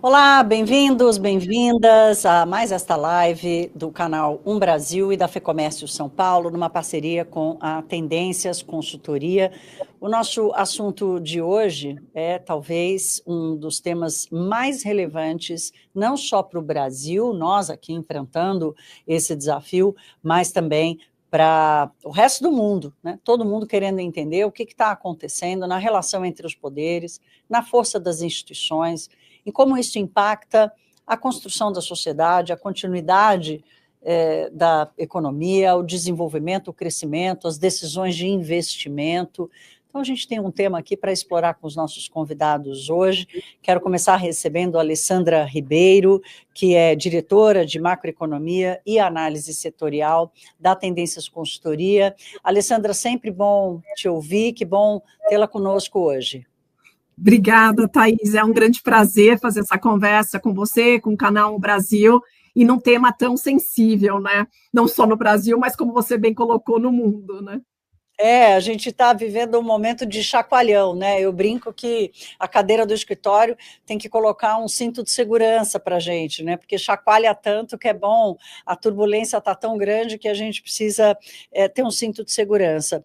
Olá, bem-vindos, bem-vindas a mais esta live do canal Brasil e da FEComércio São Paulo, numa parceria com a Tendências Consultoria. O nosso assunto de hoje é talvez um dos temas mais relevantes, não só para o Brasil, nós aqui enfrentando esse desafio, mas também para o resto do mundo, né? Todo mundo querendo entender o que está acontecendo na relação entre os poderes, na força das instituições, e como isso impacta a construção da sociedade, a continuidade da economia, o desenvolvimento, o crescimento, as decisões de investimento. Então, a gente tem um tema aqui para explorar com os nossos convidados hoje. Quero começar recebendo a Alessandra Ribeiro, que é diretora de macroeconomia e análise setorial da Tendências Consultoria. Alessandra, sempre bom te ouvir, que bom tê-la conosco hoje. Obrigada, Thaís. É um grande prazer fazer essa conversa com você, com o canal Brasil, e num tema tão sensível, né? Não só no Brasil, mas como você bem colocou, no mundo, né? A gente está vivendo um momento de chacoalhão, né? Eu brinco que a cadeira do escritório tem que colocar um cinto de segurança para a gente, né? Porque chacoalha tanto que é bom, a turbulência está tão grande que a gente precisa ter um cinto de segurança.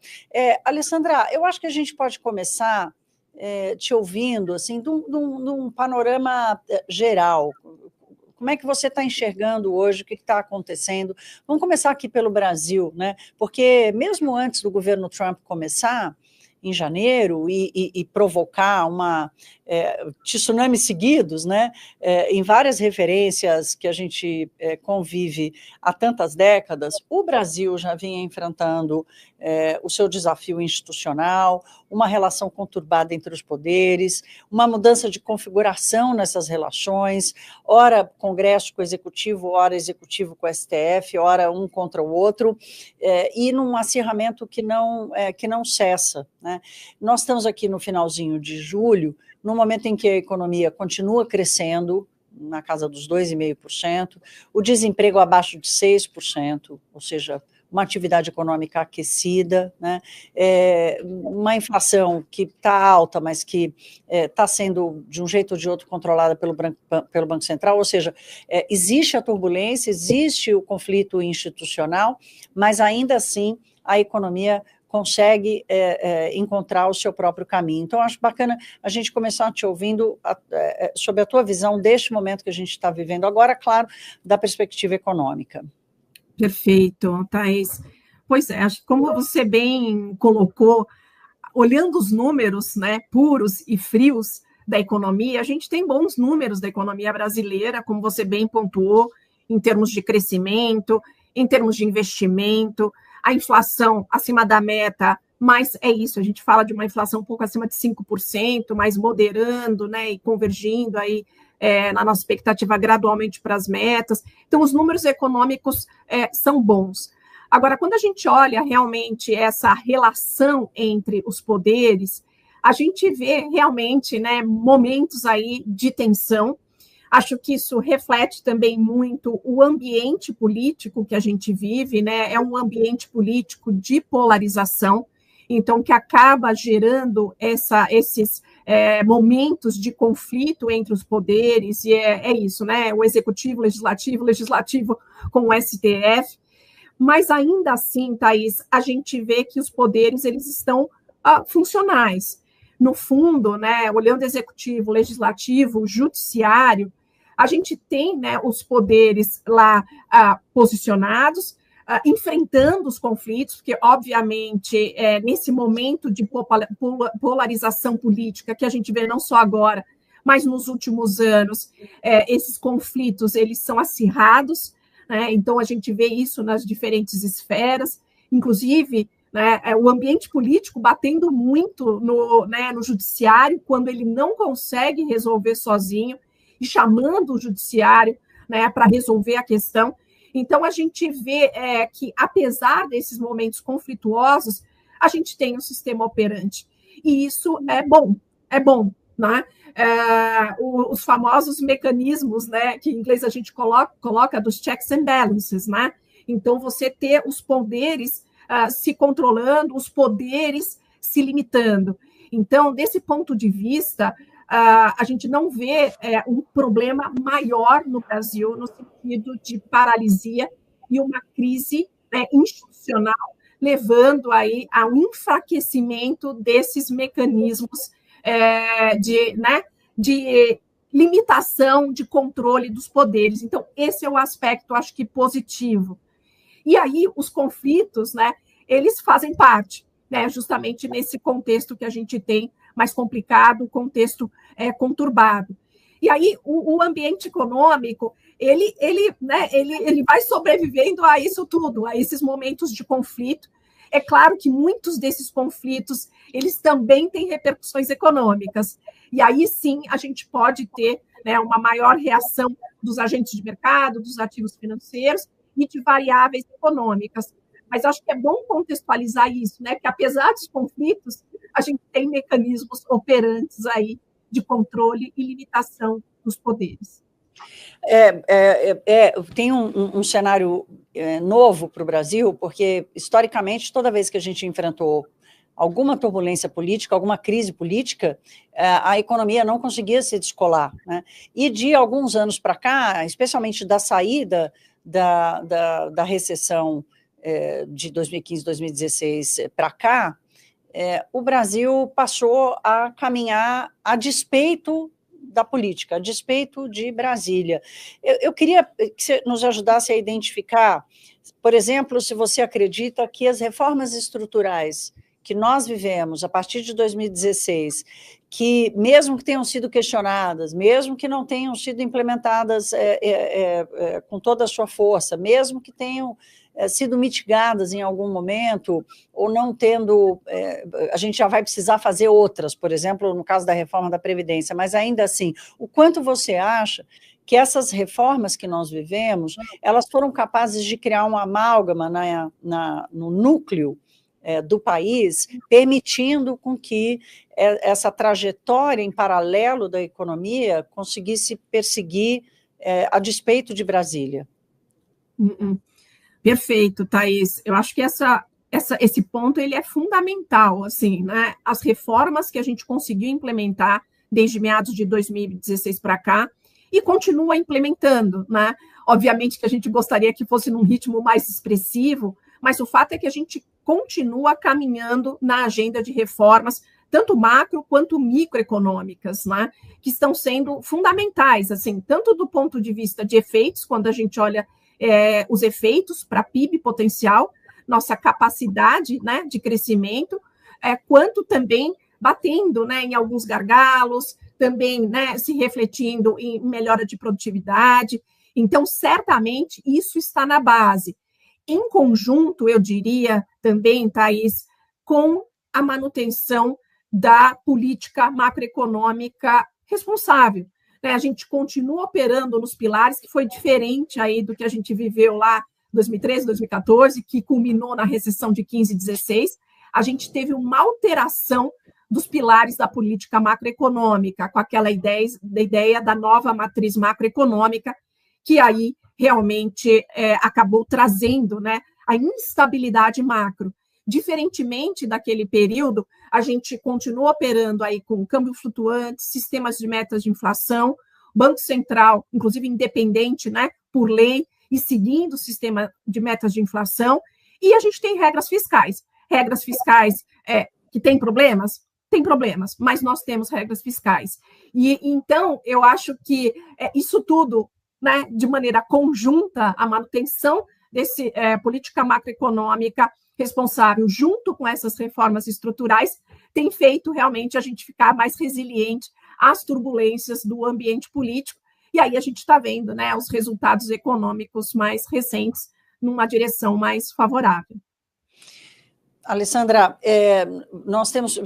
Alessandra, eu acho que a gente pode começar te ouvindo, assim, de um panorama geral. Como é que você está enxergando hoje, o que está acontecendo? Vamos começar aqui pelo Brasil, né? Porque mesmo antes do governo Trump começar, em janeiro, e provocar tsunamis seguidos, né? Em várias referências que a gente convive há tantas décadas, o Brasil já vinha enfrentando o seu desafio institucional, uma relação conturbada entre os poderes, uma mudança de configuração nessas relações, ora Congresso com o Executivo, ora Executivo com o STF, ora um contra o outro, e num acirramento que não cessa, né? Nós estamos aqui no finalzinho de julho, no momento em que a economia continua crescendo, na casa dos 2,5%, o desemprego abaixo de 6%, ou seja, uma atividade econômica aquecida, né? Uma inflação que está alta, mas que está sendo, de um jeito ou de outro, controlada pelo Banco Central, ou seja, existe a turbulência, existe o conflito institucional, mas ainda assim a economia consegue encontrar o seu próprio caminho. Então, acho bacana a gente começar te ouvindo sobre a tua visão deste momento que a gente está vivendo agora, claro, da perspectiva econômica. Perfeito, Thaís. Pois é, acho que como você bem colocou, olhando os números, né, puros e frios da economia, a gente tem bons números da economia brasileira, como você bem pontuou, em termos de crescimento, em termos de investimento, a inflação acima da meta, mas é isso, a gente fala de uma inflação um pouco acima de 5%, mas moderando, né, e convergindo aí na nossa expectativa gradualmente para as metas. Então, os números econômicos são bons. Agora, quando a gente olha realmente essa relação entre os poderes, a gente vê realmente, né, momentos aí de tensão. Acho que isso reflete também muito o ambiente político que a gente vive, né? É um ambiente político de polarização, então que acaba gerando esses momentos de conflito entre os poderes, e é isso, né? O executivo, legislativo com o STF. Mas ainda assim, Thaís, a gente vê que os poderes eles estão funcionais. No fundo, né, olhando executivo, legislativo, judiciário, a gente tem, né, os poderes lá posicionados, enfrentando os conflitos, porque, obviamente, nesse momento de polarização política que a gente vê não só agora, mas nos últimos anos, esses conflitos eles são acirrados, né? Então, a gente vê isso nas diferentes esferas, inclusive, né, o ambiente político batendo muito no judiciário, quando ele não consegue resolver sozinho, e chamando o judiciário, né, para resolver a questão. Então, a gente vê que, apesar desses momentos conflituosos, a gente tem um sistema operante. E isso é bom, né? Os famosos mecanismos, né, que em inglês a gente coloca dos checks and balances, né? Então, você ter os poderes se controlando, os poderes se limitando. Então, desse ponto de vista, a gente não vê um problema maior no Brasil, no sentido de paralisia e uma crise institucional, levando aí a um enfraquecimento desses mecanismos de limitação, de controle dos poderes. Então, esse é o aspecto, acho que, positivo. E aí, os conflitos, eles fazem parte, justamente nesse contexto que a gente tem mais complicado, contexto conturbado. E aí, o ambiente econômico, ele vai sobrevivendo a isso tudo, a esses momentos de conflito. É claro que muitos desses conflitos, eles também têm repercussões econômicas. E aí, sim, a gente pode ter uma maior reação dos agentes de mercado, dos ativos financeiros e de variáveis econômicas. Mas acho que é bom contextualizar isso, que apesar dos conflitos, a gente tem mecanismos operantes aí de controle e limitação dos poderes. Tem um cenário novo para o Brasil, porque, historicamente, toda vez que a gente enfrentou alguma turbulência política, alguma crise política, a economia não conseguia se descolar, né? E de alguns anos para cá, especialmente da saída da recessão de 2015, 2016 para cá, o Brasil passou a caminhar a despeito da política, a despeito de Brasília. Eu queria que você nos ajudasse a identificar, por exemplo, se você acredita que as reformas estruturais que nós vivemos a partir de 2016, que mesmo que tenham sido questionadas, mesmo que não tenham sido implementadas com toda a sua força, mesmo que tenham sido mitigadas em algum momento, ou não tendo, a gente já vai precisar fazer outras, por exemplo, no caso da reforma da Previdência, mas ainda assim, o quanto você acha que essas reformas que nós vivemos, elas foram capazes de criar uma amálgama no núcleo do país, permitindo com que essa trajetória em paralelo da economia conseguisse perseguir a despeito de Brasília? Perfeito, Thaís. Eu acho que esse ponto ele é fundamental. Assim, as reformas que a gente conseguiu implementar desde meados de 2016 para cá e continua implementando. Obviamente que a gente gostaria que fosse num ritmo mais expressivo, mas o fato é que a gente continua caminhando na agenda de reformas, tanto macro quanto microeconômicas, que estão sendo fundamentais, assim, tanto do ponto de vista de efeitos, quando a gente olha os efeitos para PIB potencial, nossa capacidade de crescimento, quanto também batendo em alguns gargalos, também se refletindo em melhora de produtividade. Então, certamente, isso está na base. Em conjunto, eu diria também, Thaís, com a manutenção da política macroeconômica responsável. A gente continua operando nos pilares, que foi diferente aí do que a gente viveu lá em 2013, 2014, que culminou na recessão de 15 e 16. A gente teve uma alteração dos pilares da política macroeconômica, com aquela ideia da nova matriz macroeconômica, que aí realmente acabou trazendo a instabilidade macro. Diferentemente daquele período, a gente continua operando aí com câmbio flutuante, sistemas de metas de inflação, Banco Central, inclusive independente, por lei, e seguindo o sistema de metas de inflação, e a gente tem regras fiscais. Regras fiscais que têm problemas? Tem problemas, mas nós temos regras fiscais. E então, eu acho que isso tudo, de maneira conjunta, a manutenção desse política macroeconômica responsável, junto com essas reformas estruturais, tem feito realmente a gente ficar mais resiliente às turbulências do ambiente político, e aí a gente está vendo os resultados econômicos mais recentes numa direção mais favorável. Alessandra,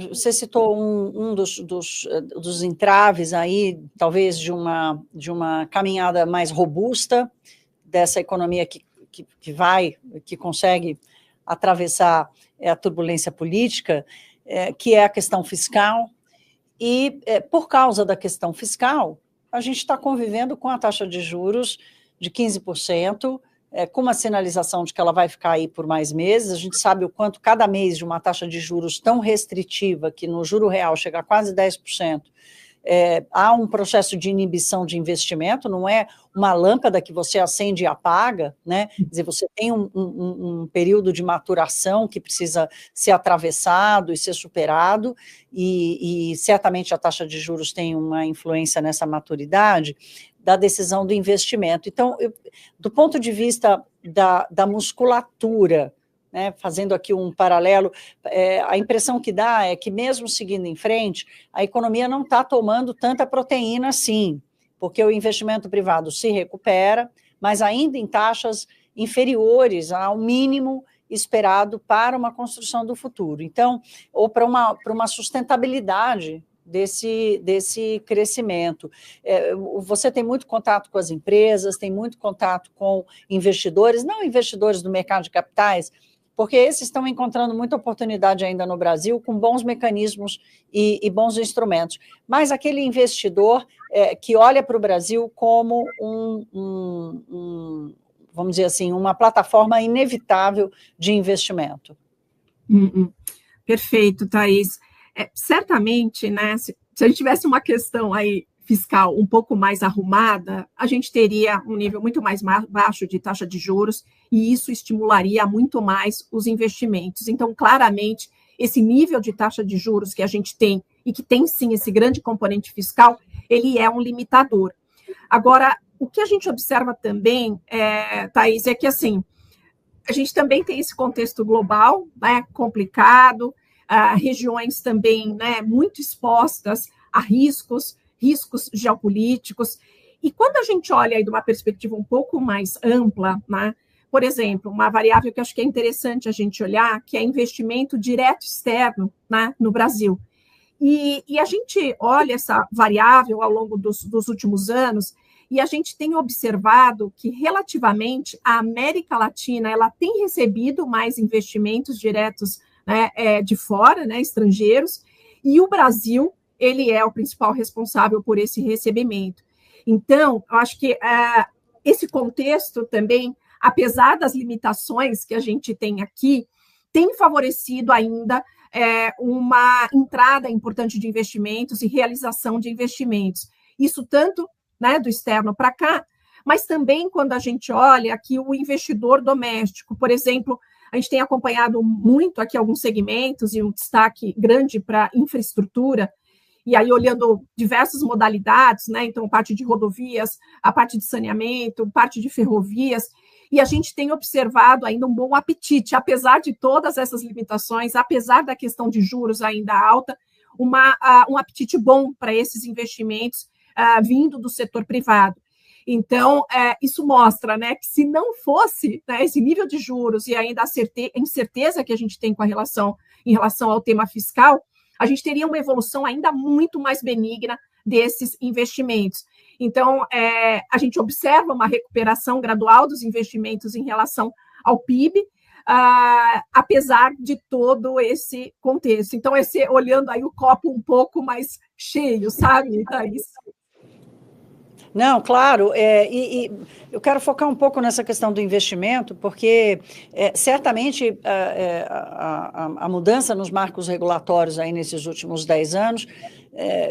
você citou um dos entraves aí, talvez de uma caminhada mais robusta dessa economia que consegue atravessar a turbulência política, que é a questão fiscal, e por causa da questão fiscal, a gente está convivendo com a taxa de juros de 15%, com uma sinalização de que ela vai ficar aí por mais meses. A gente sabe o quanto cada mês de uma taxa de juros tão restritiva, que no juro real chega a quase 10%, há um processo de inibição de investimento, não é uma lâmpada que você acende e apaga, né? Quer dizer, você tem um período de maturação que precisa ser atravessado e ser superado, e certamente a taxa de juros tem uma influência nessa maturidade da decisão do investimento. Então, do ponto de vista da musculatura, né, fazendo aqui um paralelo, a impressão que dá é que, mesmo seguindo em frente, a economia não está tomando tanta proteína assim, porque o investimento privado se recupera, mas ainda em taxas inferiores ao mínimo esperado para uma construção do futuro. Então, ou para uma sustentabilidade desse crescimento. Você tem muito contato com as empresas, tem muito contato com investidores, não investidores do mercado de capitais, porque esses estão encontrando muita oportunidade ainda no Brasil, com bons mecanismos e bons instrumentos. Mas aquele investidor que olha para o Brasil como vamos dizer assim, uma plataforma inevitável de investimento. Perfeito, Thaís. Certamente, né, se a gente tivesse uma questão aí fiscal um pouco mais arrumada, a gente teria um nível muito mais baixo de taxa de juros e isso estimularia muito mais os investimentos. Então, claramente, esse nível de taxa de juros que a gente tem e que tem, sim, esse grande componente fiscal, ele é um limitador. Agora, o que a gente observa também, Thaís, é que, assim, a gente também tem esse contexto global, né, complicado, regiões também, né, muito expostas a riscos geopolíticos. E quando a gente olha aí de uma perspectiva um pouco mais ampla, né, por exemplo, uma variável que eu acho que é interessante a gente olhar, que é investimento direto externo, né, no Brasil. E a gente olha essa variável ao longo dos últimos anos e a gente tem observado que, relativamente, a América Latina ela tem recebido mais investimentos diretos, né, de fora, né, estrangeiros, e o Brasil ele é o principal responsável por esse recebimento. Então, eu acho que esse contexto também, apesar das limitações que a gente tem aqui, tem favorecido ainda uma entrada importante de investimentos e realização de investimentos. Isso tanto, né, do externo para cá, mas também quando a gente olha aqui o investidor doméstico, por exemplo, a gente tem acompanhado muito aqui alguns segmentos e um destaque grande para infraestrutura, e aí olhando diversas modalidades, né, então parte de rodovias, a parte de saneamento, parte de ferrovias, e a gente tem observado ainda um bom apetite, apesar de todas essas limitações, apesar da questão de juros ainda alta, um apetite bom para esses investimentos vindo do setor privado. Então, isso mostra, né, que se não fosse, né, esse nível de juros e ainda a incerteza que a gente tem em relação ao tema fiscal, a gente teria uma evolução ainda muito mais benigna desses investimentos. Então, a gente observa uma recuperação gradual dos investimentos em relação ao PIB, apesar de todo esse contexto. Então, olhando aí o copo um pouco mais cheio, sabe, Thaís? Não, claro, e eu quero focar um pouco nessa questão do investimento, porque certamente a mudança nos marcos regulatórios aí nesses últimos 10 anos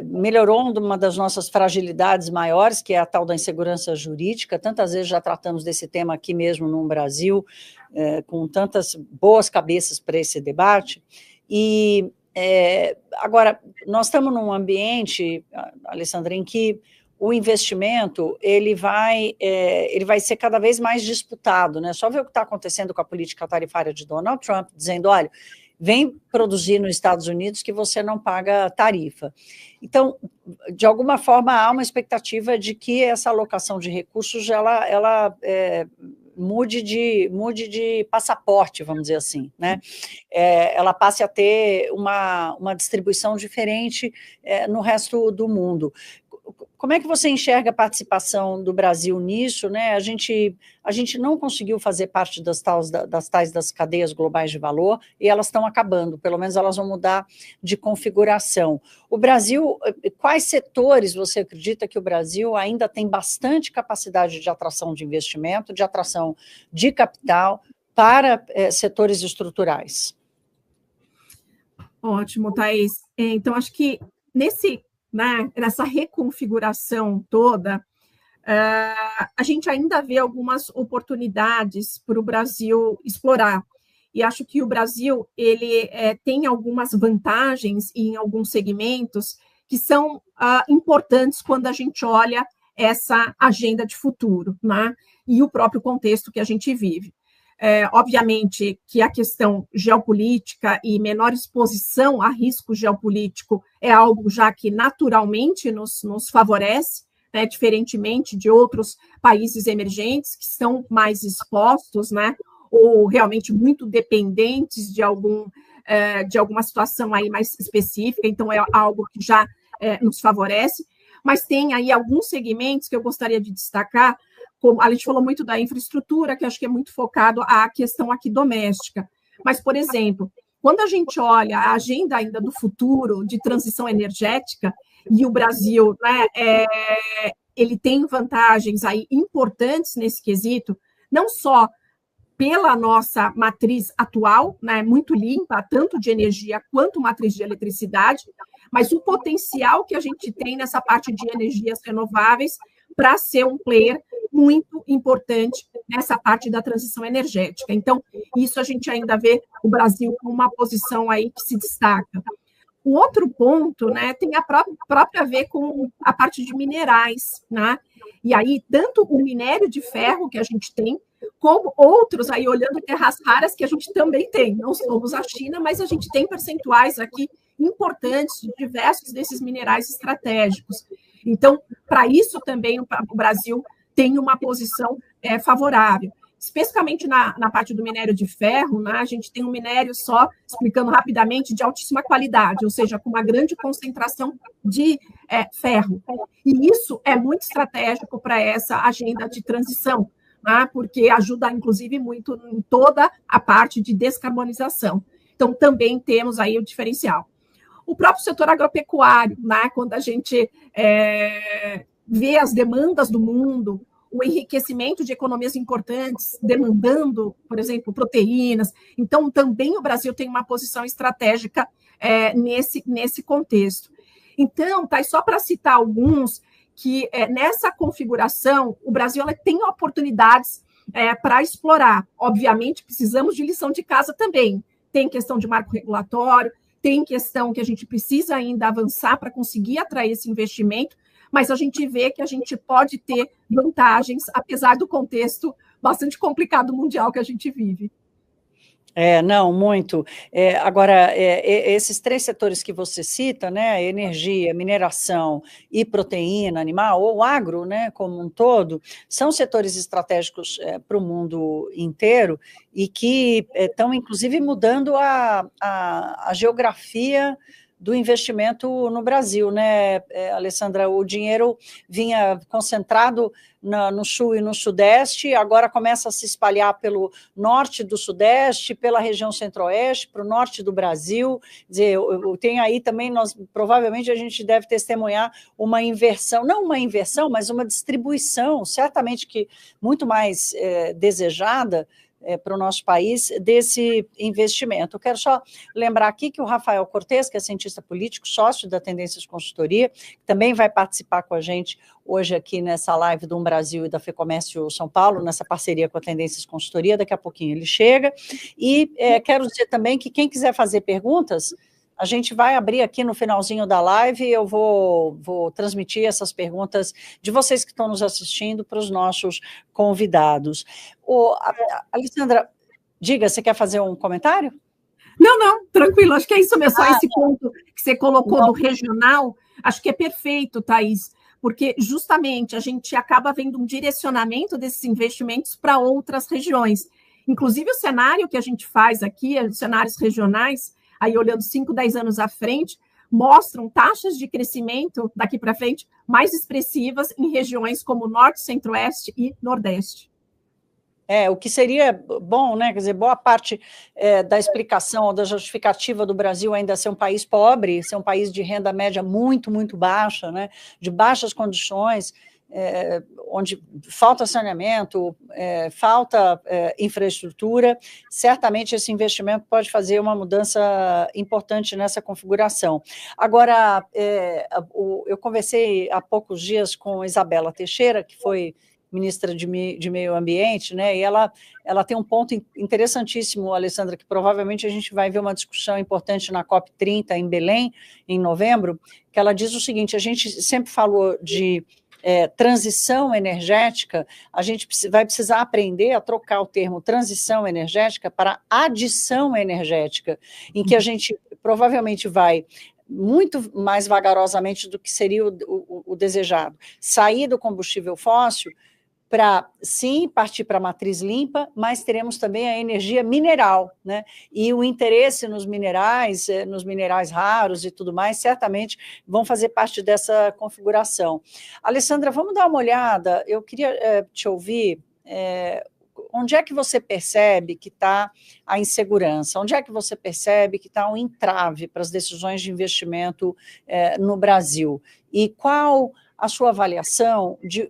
melhorou uma das nossas fragilidades maiores, que é a tal da insegurança jurídica. Tantas vezes já tratamos desse tema aqui mesmo no Brasil, com tantas boas cabeças para esse debate, e agora, nós estamos num ambiente, Alessandra, em que o investimento ele vai ser cada vez mais disputado, né? Só ver o que está acontecendo com a política tarifária de Donald Trump, dizendo, olha, vem produzir nos Estados Unidos que você não paga tarifa. Então, de alguma forma, há uma expectativa de que essa alocação de recursos ela mude de passaporte, vamos dizer assim, né? Ela passe a ter uma distribuição diferente no resto do mundo. Como é que você enxerga a participação do Brasil nisso, né? A gente não conseguiu fazer parte das tais das cadeias globais de valor e elas estão acabando, pelo menos elas vão mudar de configuração. O Brasil, quais setores você acredita que o Brasil ainda tem bastante capacidade de atração de investimento, de atração de capital para setores estruturais? Ótimo, Thaís. Então, acho que né, nessa reconfiguração toda, a gente ainda vê algumas oportunidades para o Brasil explorar. E acho que o Brasil ele tem algumas vantagens em alguns segmentos que são importantes quando a gente olha essa agenda de futuro, né? E o próprio contexto que a gente vive. Obviamente que a questão geopolítica e menor exposição a risco geopolítico é algo já que naturalmente nos favorece, né, diferentemente de outros países emergentes que estão mais expostos, né, ou realmente muito dependentes de alguma situação aí mais específica, então é algo que já nos favorece, mas tem aí alguns segmentos que eu gostaria de destacar, como a gente falou muito da infraestrutura, que acho que é muito focado à questão aqui doméstica, mas, por exemplo, quando a gente olha a agenda ainda do futuro de transição energética, e o Brasil, né, ele tem vantagens aí importantes nesse quesito, não só pela nossa matriz atual, né, muito limpa, tanto de energia quanto matriz de eletricidade, mas o potencial que a gente tem nessa parte de energias renováveis para ser um player muito importante nessa parte da transição energética. Então, isso a gente ainda vê o Brasil com uma posição aí que se destaca. O outro ponto, né, tem a própria a ver com a parte de minerais, né? E aí, tanto o minério de ferro que a gente tem, como outros, aí olhando terras raras que a gente também tem. Não somos a China, mas a gente tem percentuais aqui importantes de diversos desses minerais estratégicos. Então, para isso também o Brasil tem uma posição favorável. Especificamente na parte do minério de ferro, né, a gente tem um minério só, explicando rapidamente, de altíssima qualidade, ou seja, com uma grande concentração de ferro. E isso é muito estratégico para essa agenda de transição, né, porque ajuda, inclusive, muito em toda a parte de descarbonização. Então, também temos aí o diferencial. O próprio setor agropecuário, né, quando a gente vê as demandas do mundo, o enriquecimento de economias importantes, demandando, por exemplo, proteínas. Então, também o Brasil tem uma posição estratégica nesse contexto. Então, tá, só para citar alguns, que nessa configuração, o Brasil tem oportunidades para explorar. Obviamente, precisamos de lição de casa também. Tem questão de marco regulatório, tem questão que a gente precisa ainda avançar para conseguir atrair esse investimento, mas a gente vê que a gente pode ter vantagens, apesar do contexto bastante complicado mundial que a gente vive. Não, muito. Agora, esses três setores que você cita, né, energia, mineração e proteína animal, ou agro, né, como um todo, são setores estratégicos para o mundo inteiro e que estão, inclusive, mudando a geografia do investimento no Brasil, né, Alessandra? O dinheiro vinha concentrado no sul e no sudeste, agora começa a se espalhar pelo norte do sudeste, pela região centro-oeste, para o norte do Brasil. Quer dizer, tem aí também, provavelmente a gente deve testemunhar uma inversão, não uma inversão, mas uma distribuição, certamente que muito mais desejada, para o nosso país, desse investimento. Eu quero só lembrar aqui que o Rafael Cortes, que é cientista político, sócio da Tendências Consultoria, também vai participar com a gente hoje aqui nessa live do Brasil e da FEComércio São Paulo, nessa parceria com a Tendências Consultoria, daqui a pouquinho ele chega. E quero dizer também que quem quiser fazer perguntas, a gente vai abrir aqui no finalzinho da live, eu vou transmitir essas perguntas de vocês que estão nos assistindo para os nossos convidados. Alessandra, diga, você quer fazer um comentário? Não, tranquilo, acho que é isso mesmo, só esse ponto que você colocou do regional, acho que é perfeito, Thaís, porque justamente a gente acaba vendo um direcionamento desses investimentos para outras regiões. Inclusive o cenário que a gente faz aqui, os cenários regionais, aí olhando 5, 10 anos à frente, mostram taxas de crescimento daqui para frente mais expressivas em regiões como Norte, Centro-Oeste e Nordeste. O que seria bom, né? Quer dizer, boa parte da explicação ou da justificativa do Brasil ainda ser um país pobre, ser um país de renda média muito, muito baixa, né? De baixas condições, onde falta saneamento, falta infraestrutura, certamente esse investimento pode fazer uma mudança importante nessa configuração. Agora, eu conversei há poucos dias com Isabela Teixeira, que foi ministra de Meio Ambiente, né? E ela tem um ponto interessantíssimo, Alessandra, que provavelmente a gente vai ver uma discussão importante na COP30 em Belém, em novembro, que ela diz o seguinte: a gente sempre falou de transição energética, a gente vai precisar aprender a trocar o termo transição energética para adição energética, em que a gente provavelmente vai muito mais vagarosamente do que seria o desejado, sair do combustível fóssil para, sim, partir para a matriz limpa, mas teremos também a energia mineral, né? E o interesse nos minerais raros e tudo mais, certamente vão fazer parte dessa configuração. Alessandra, vamos dar uma olhada, eu queria te ouvir, onde é que você percebe que está a insegurança? Onde é que você percebe que está um entrave para as decisões de investimento no Brasil? E qual a sua avaliação de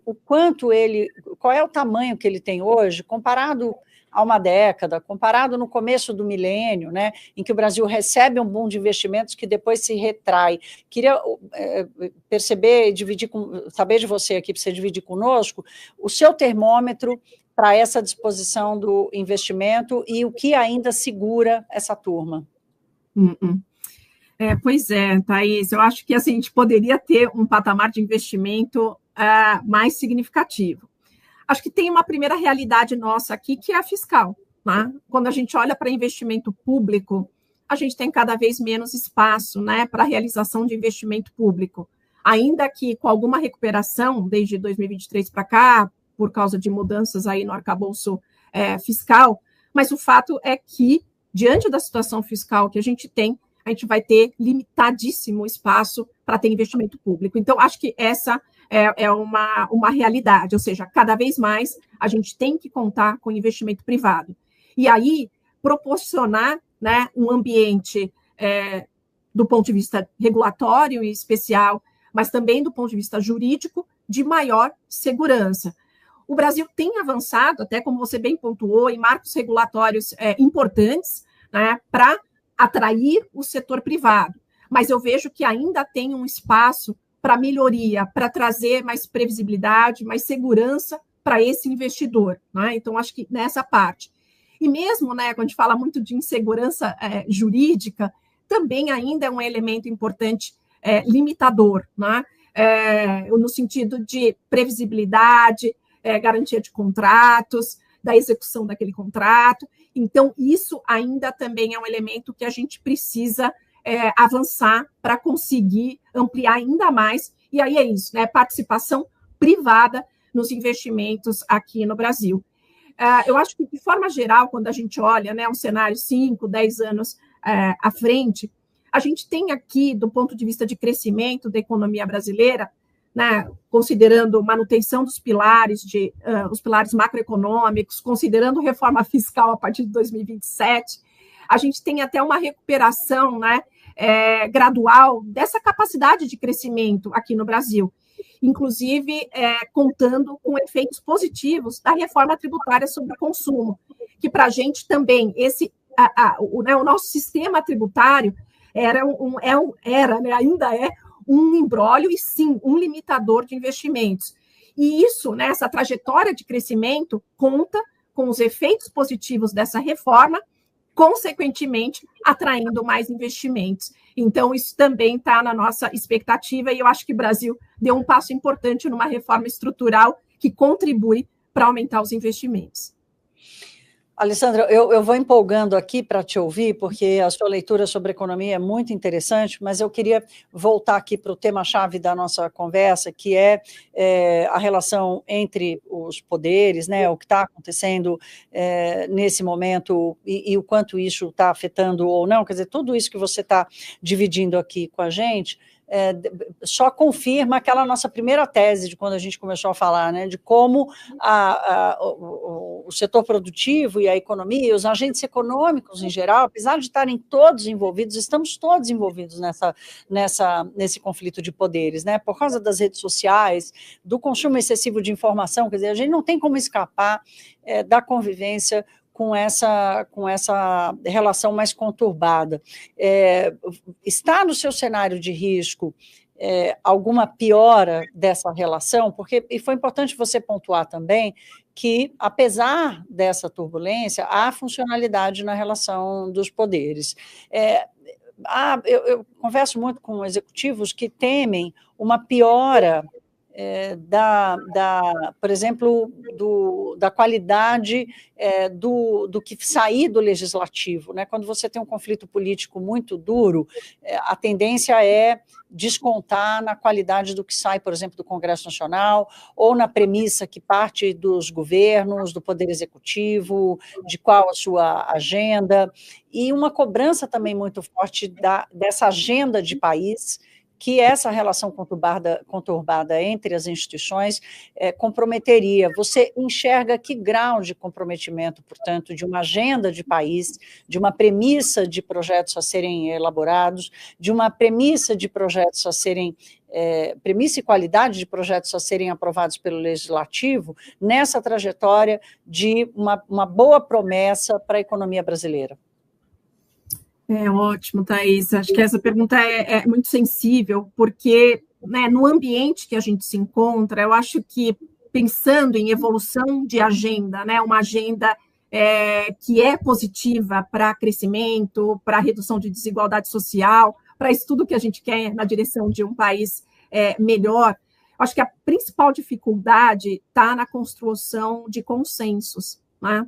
qual é o tamanho que ele tem hoje, comparado a uma década, comparado no começo do milênio, né, em que o Brasil recebe um boom de investimentos que depois se retrai. Queria perceber e saber de você aqui, para você dividir conosco, o seu termômetro para essa disposição do investimento e o que ainda segura essa turma. Pois é, Thaís, eu acho que assim, a gente poderia ter um patamar de investimento mais significativo. Acho que tem uma primeira realidade nossa aqui, que é a fiscal. Né? Quando a gente olha para investimento público, a gente tem cada vez menos espaço, né, para a realização de investimento público. Ainda que com alguma recuperação, desde 2023 para cá, por causa de mudanças aí no arcabouço fiscal, mas o fato é que, diante da situação fiscal que a gente vai ter limitadíssimo espaço para ter investimento público. Então, acho que essa é uma realidade, ou seja, cada vez mais a gente tem que contar com investimento privado. E aí, proporcionar, né, um ambiente do ponto de vista regulatório e especial, mas também do ponto de vista jurídico, de maior segurança. O Brasil tem avançado, até como você bem pontuou, em marcos regulatórios importantes, né, para atrair o setor privado, mas eu vejo que ainda tem um espaço para melhoria, para trazer mais previsibilidade, mais segurança para esse investidor, né? Então, acho que nessa parte. E mesmo, né, quando a gente fala muito de insegurança jurídica, também ainda é um elemento importante limitador, né? No sentido de previsibilidade, garantia de contratos, da execução daquele contrato. Então, isso ainda também é um elemento que a gente precisa avançar para conseguir ampliar ainda mais. E aí é isso, né? Participação privada nos investimentos aqui no Brasil. Eu acho que, de forma geral, quando a gente olha, né, um cenário 5, 10 anos à frente, a gente tem aqui, do ponto de vista de crescimento da economia brasileira, né, considerando manutenção dos pilares, os pilares macroeconômicos, considerando reforma fiscal a partir de 2027, a gente tem até uma recuperação, né, gradual dessa capacidade de crescimento aqui no Brasil, inclusive contando com efeitos positivos da reforma tributária sobre o consumo, que para a gente também, o nosso sistema tributário né, ainda é um imbróglio e, sim, um limitador de investimentos. E isso, né, essa trajetória de crescimento, conta com os efeitos positivos dessa reforma, consequentemente, atraindo mais investimentos. Então, isso também está na nossa expectativa, e eu acho que o Brasil deu um passo importante numa reforma estrutural que contribui para aumentar os investimentos. Alessandra, eu vou empolgando aqui para te ouvir, porque a sua leitura sobre economia é muito interessante, mas eu queria voltar aqui para o tema-chave da nossa conversa, que é a relação entre os poderes, né, o que está acontecendo nesse momento e o quanto isso está afetando ou não, quer dizer, tudo isso que você está dividindo aqui com a gente, só confirma aquela nossa primeira tese de quando a gente começou a falar, né, de como o setor produtivo e a economia, e os agentes econômicos em geral, apesar de estarem todos envolvidos, estamos todos envolvidos nesse conflito de poderes, né, por causa das redes sociais, do consumo excessivo de informação, quer dizer, a gente não tem como escapar da convivência com essa relação mais conturbada. Está no seu cenário de risco alguma piora dessa relação? Porque, e foi importante você pontuar também que, apesar dessa turbulência, há funcionalidade na relação dos poderes. Eu converso muito com executivos que temem uma piora por exemplo, da qualidade do que sair do legislativo, né? Quando você tem um conflito político muito duro, a tendência é descontar na qualidade do que sai, por exemplo, do Congresso Nacional, ou na premissa que parte dos governos, do Poder Executivo, de qual a sua agenda, e uma cobrança também muito forte dessa agenda de país, que essa relação conturbada entre as instituições comprometeria. Você enxerga que grau de comprometimento, portanto, de uma agenda de país, de uma premissa de projetos a serem elaborados, de uma premissa de projetos a serem premissa e qualidade de projetos a serem aprovados pelo Legislativo, nessa trajetória de uma boa promessa para a economia brasileira? Ótimo, Thaís. Acho que essa pergunta é muito sensível, porque, né, no ambiente que a gente se encontra, eu acho que, pensando em evolução de agenda, né, uma agenda que é positiva para crescimento, para redução de desigualdade social, para isso tudo que a gente quer na direção de um país melhor, acho que a principal dificuldade está na construção de consensos, né?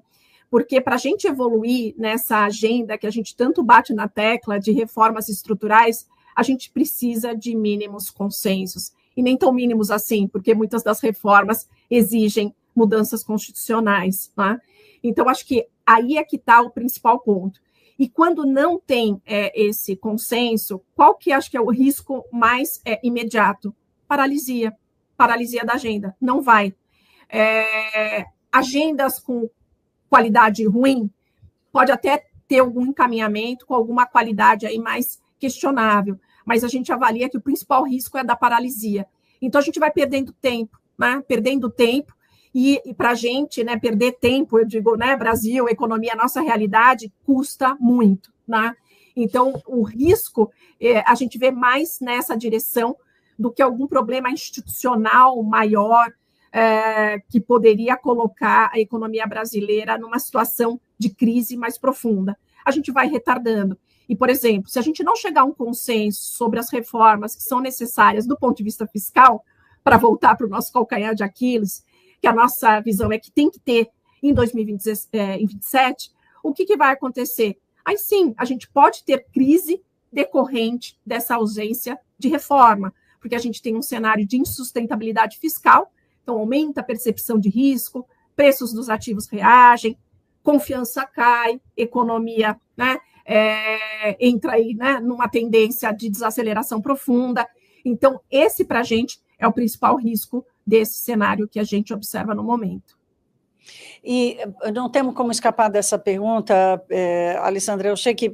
Porque para a gente evoluir nessa agenda que a gente tanto bate na tecla de reformas estruturais, a gente precisa de mínimos consensos. E nem tão mínimos assim, porque muitas das reformas exigem mudanças constitucionais, né? Então, acho que aí é que está o principal ponto. E quando não tem esse consenso, qual que acho que é o risco mais imediato? Paralisia. Paralisia da agenda. Não vai. Agendas com qualidade ruim, pode até ter algum encaminhamento com alguma qualidade aí mais questionável, mas a gente avalia que o principal risco é da paralisia. Então, a gente vai perdendo tempo, né? Perdendo tempo, e para a gente, né, perder tempo, eu digo, né, Brasil, economia, nossa realidade, custa muito, né? Então, o risco, a gente vê mais nessa direção do que algum problema institucional maior, que poderia colocar a economia brasileira numa situação de crise mais profunda. A gente vai retardando. E, por exemplo, se a gente não chegar a um consenso sobre as reformas que são necessárias do ponto de vista fiscal, para voltar para o nosso calcanhar de Aquiles, que a nossa visão é que tem que ter em 2027, o que vai acontecer? Aí sim, a gente pode ter crise decorrente dessa ausência de reforma, porque a gente tem um cenário de insustentabilidade fiscal. Então, aumenta a percepção de risco, preços dos ativos reagem, confiança cai, economia, né, entra aí, né, numa tendência de desaceleração profunda. Então, esse, para a gente, é o principal risco desse cenário que a gente observa no momento. E não temos como escapar dessa pergunta, Alessandra. Eu sei que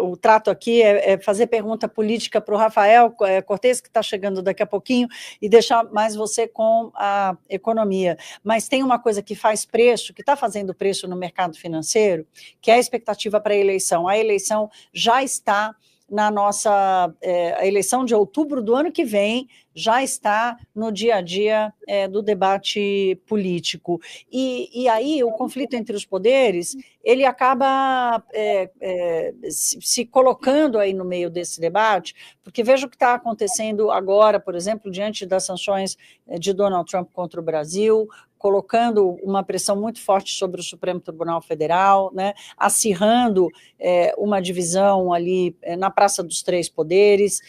o trato aqui é fazer pergunta política para o Rafael Cortes, que está chegando daqui a pouquinho, e deixar mais você com a economia. Mas tem uma coisa que faz preço, que está fazendo preço no mercado financeiro, que é a expectativa para a eleição. A eleição já está na nossa a eleição de outubro do ano que vem, já está no dia a dia do debate político. E aí o conflito entre os poderes, ele acaba se colocando aí no meio desse debate, porque veja o que está acontecendo agora, por exemplo, diante das sanções de Donald Trump contra o Brasil, colocando uma pressão muito forte sobre o Supremo Tribunal Federal, né, acirrando uma divisão ali na Praça dos Três Poderes,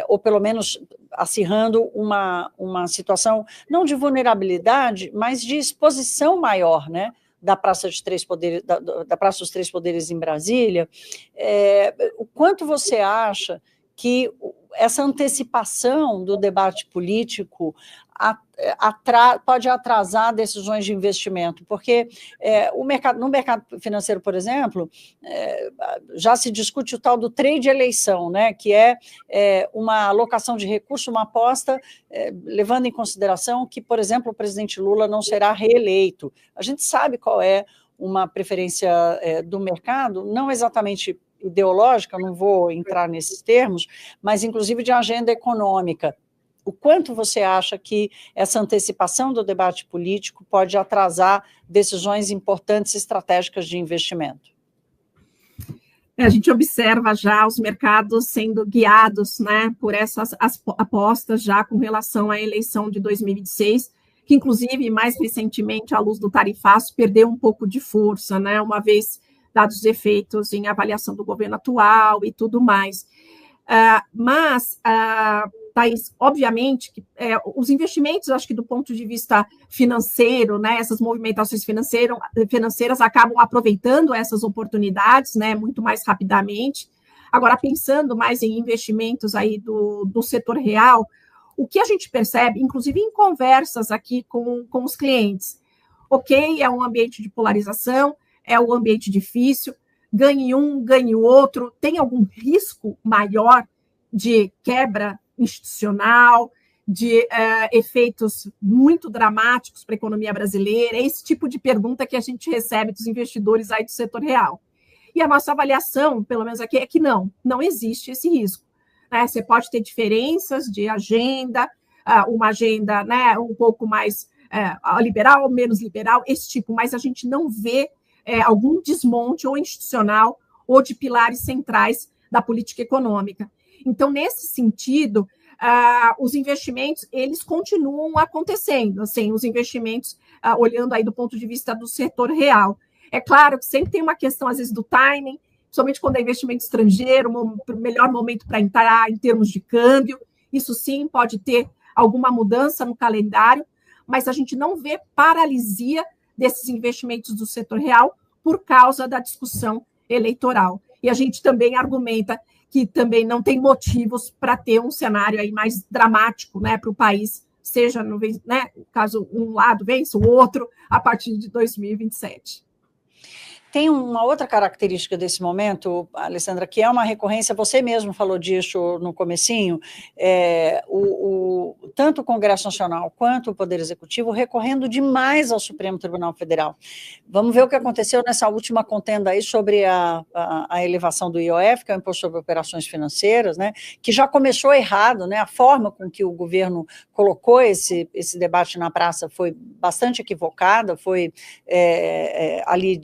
ou pelo menos acirrando uma situação, não de vulnerabilidade, mas de exposição maior, né, da Praça dos Três Poderes, da Praça dos Três Poderes em Brasília. O quanto você acha que essa antecipação do debate político pode atrasar decisões de investimento, porque no mercado financeiro, por exemplo, já se discute o tal do trade eleição, né, que é uma alocação de recursos, uma aposta, levando em consideração que, por exemplo, o presidente Lula não será reeleito. A gente sabe qual é uma preferência do mercado, não exatamente ideológica, não vou entrar nesses termos, mas inclusive de agenda econômica. O quanto você acha que essa antecipação do debate político pode atrasar decisões importantes estratégicas de investimento? A gente observa já os mercados sendo guiados, né, por essas apostas já com relação à eleição de 2026, que inclusive mais recentemente, à luz do tarifaço, perdeu um pouco de força, né, uma vez dados os efeitos em avaliação do governo atual e tudo mais. Mas, Thaís, obviamente, os investimentos, acho que do ponto de vista financeiro, né, essas movimentações financeiras acabam aproveitando essas oportunidades, né, muito mais rapidamente. Agora, pensando mais em investimentos aí do setor real, o que a gente percebe, inclusive em conversas aqui com os clientes, ok, é um ambiente de polarização, é um ambiente difícil, ganhe um, ganhe o outro, tem algum risco maior de quebra institucional, de efeitos muito dramáticos para a economia brasileira? É esse tipo de pergunta que a gente recebe dos investidores aí do setor real. E a nossa avaliação, pelo menos aqui, é que não existe esse risco. Né? Você pode ter diferenças de agenda, uma agenda, né, um pouco mais liberal, menos liberal, esse tipo, mas a gente não vê algum desmonte ou institucional ou de pilares centrais da política econômica. Então, nesse sentido, os investimentos, eles continuam acontecendo, assim, os investimentos, olhando aí do ponto de vista do setor real. É claro que sempre tem uma questão, às vezes, do timing, principalmente quando é investimento estrangeiro, o melhor momento para entrar em termos de câmbio, isso sim pode ter alguma mudança no calendário, mas a gente não vê paralisia desses investimentos do setor real por causa da discussão eleitoral. E a gente também argumenta que também não tem motivos para ter um cenário aí mais dramático, né, para o país, seja, né, caso um lado vença, o outro, a partir de 2027. Tem uma outra característica desse momento, Alessandra, que é uma recorrência, você mesmo falou disso no comecinho, tanto o Congresso Nacional quanto o Poder Executivo recorrendo demais ao Supremo Tribunal Federal. Vamos ver o que aconteceu nessa última contenda aí sobre a elevação do IOF, que é o Imposto sobre Operações Financeiras, né, que já começou errado, né, a forma com que o governo colocou esse debate na praça foi bastante equivocada, foi ali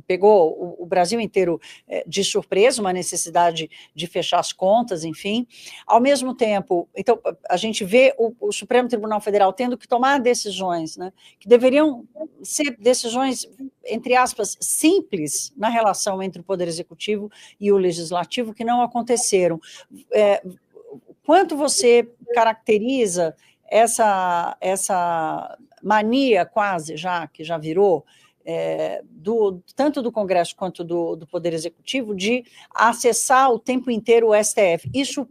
pegou o Brasil inteiro de surpresa, uma necessidade de fechar as contas, enfim. Ao mesmo tempo, então, a gente vê o Supremo Tribunal Federal tendo que tomar decisões, né, que deveriam ser decisões, entre aspas, simples na relação entre o Poder Executivo e o Legislativo, que não aconteceram. Quanto você caracteriza essa mania quase que já virou, tanto do Congresso quanto do Poder Executivo, de acessar o tempo inteiro o STF. Isso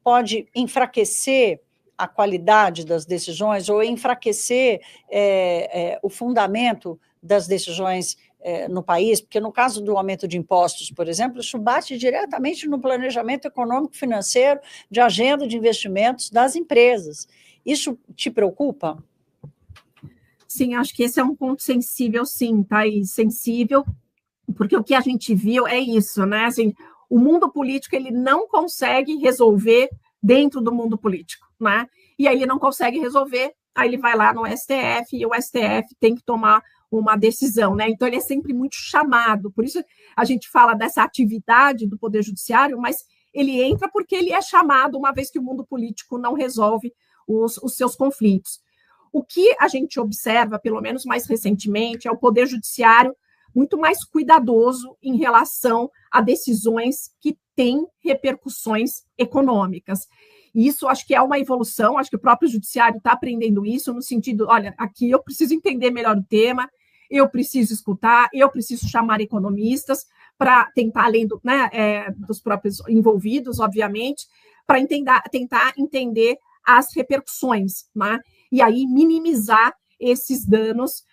pode enfraquecer a qualidade das decisões ou enfraquecer o fundamento das decisões no país, porque no caso do aumento de impostos, por exemplo, isso bate diretamente no planejamento econômico financeiro, de agenda de investimentos das empresas. Isso te preocupa? Sim, acho que esse é um ponto sensível, sim, Thaís, sensível, porque o que a gente viu é isso, né? Assim, o mundo político ele não consegue resolver dentro do mundo político, né? E aí ele não consegue resolver, aí ele vai lá no STF e o STF tem que tomar uma decisão, né? Então ele é sempre muito chamado, por isso a gente fala dessa atividade do Poder Judiciário, mas ele entra porque ele é chamado uma vez que o mundo político não resolve os seus conflitos. O que a gente observa, pelo menos mais recentemente, é o Poder Judiciário muito mais cuidadoso em relação a decisões que têm repercussões econômicas. E isso acho que é uma evolução, acho que o próprio Judiciário está aprendendo isso, no sentido, olha, aqui eu preciso entender melhor o tema, eu preciso escutar, eu preciso chamar economistas para tentar, além dos próprios envolvidos, obviamente, para tentar entender as repercussões, né? E aí minimizar esses danos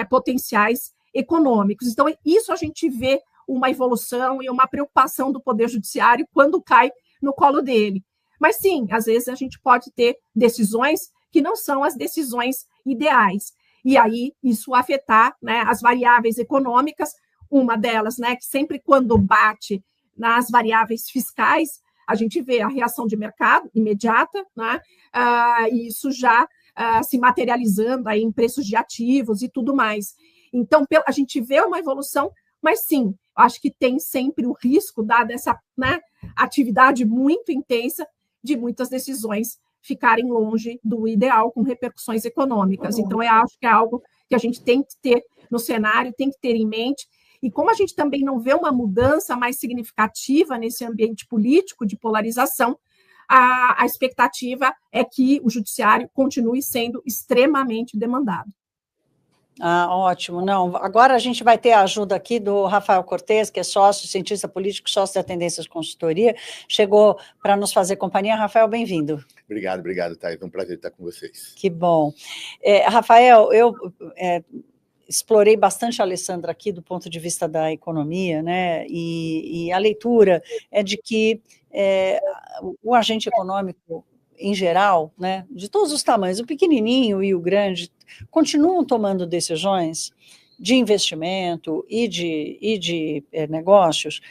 potenciais econômicos. Então, isso a gente vê uma evolução e uma preocupação do Poder Judiciário quando cai no colo dele. Mas, sim, às vezes a gente pode ter decisões que não são as decisões ideais. E aí isso afetar, né, as variáveis econômicas, uma delas, né, que sempre quando bate nas variáveis fiscais, a gente vê a reação de mercado imediata, né, e isso já se materializando aí em preços de ativos e tudo mais. Então, a gente vê uma evolução, mas sim, acho que tem sempre o risco, dada essa, né, atividade muito intensa, de muitas decisões ficarem longe do ideal, com repercussões econômicas. Então, eu acho que é algo que a gente tem que ter no cenário, tem que ter em mente. E como a gente também não vê uma mudança mais significativa nesse ambiente político de polarização, a expectativa é que o judiciário continue sendo extremamente demandado. Ótimo. Não, agora a gente vai ter a ajuda aqui do Rafael Cortes, que é sócio, cientista político, sócio da Tendências Consultoria, chegou para nos fazer companhia. Rafael, bem-vindo. Obrigado, Thaís, é um prazer estar com vocês. Que bom. Rafael, eu explorei bastante a Alessandra aqui do ponto de vista da economia, né, e a leitura é de que o agente econômico, em geral, né, de todos os tamanhos, o pequenininho e o grande, continuam tomando decisões de investimento e de negócios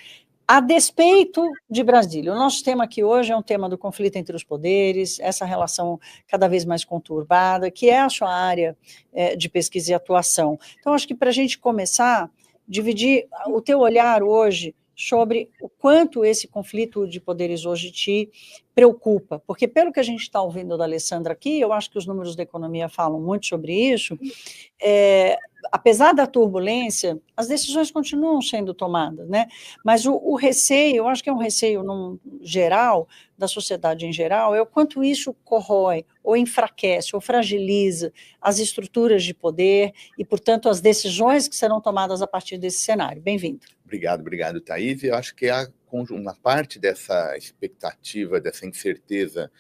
a despeito de Brasília. O nosso tema aqui hoje é um tema do conflito entre os poderes, essa relação cada vez mais conturbada, que é a sua área de pesquisa e atuação. Então, acho que para a gente começar, dividir o teu olhar hoje sobre o quanto esse conflito de poderes hoje te preocupa, porque pelo que a gente está ouvindo da Alessandra aqui, eu acho que os números da economia falam muito sobre isso, apesar da turbulência, as decisões continuam sendo tomadas, né? Mas o receio, eu acho que é um receio geral, da sociedade em geral, é o quanto isso corrói, ou enfraquece, ou fragiliza as estruturas de poder e, portanto, as decisões que serão tomadas a partir desse cenário. Bem-vindo. Obrigado, Thaís. Eu acho que uma parte dessa expectativa, dessa incerteza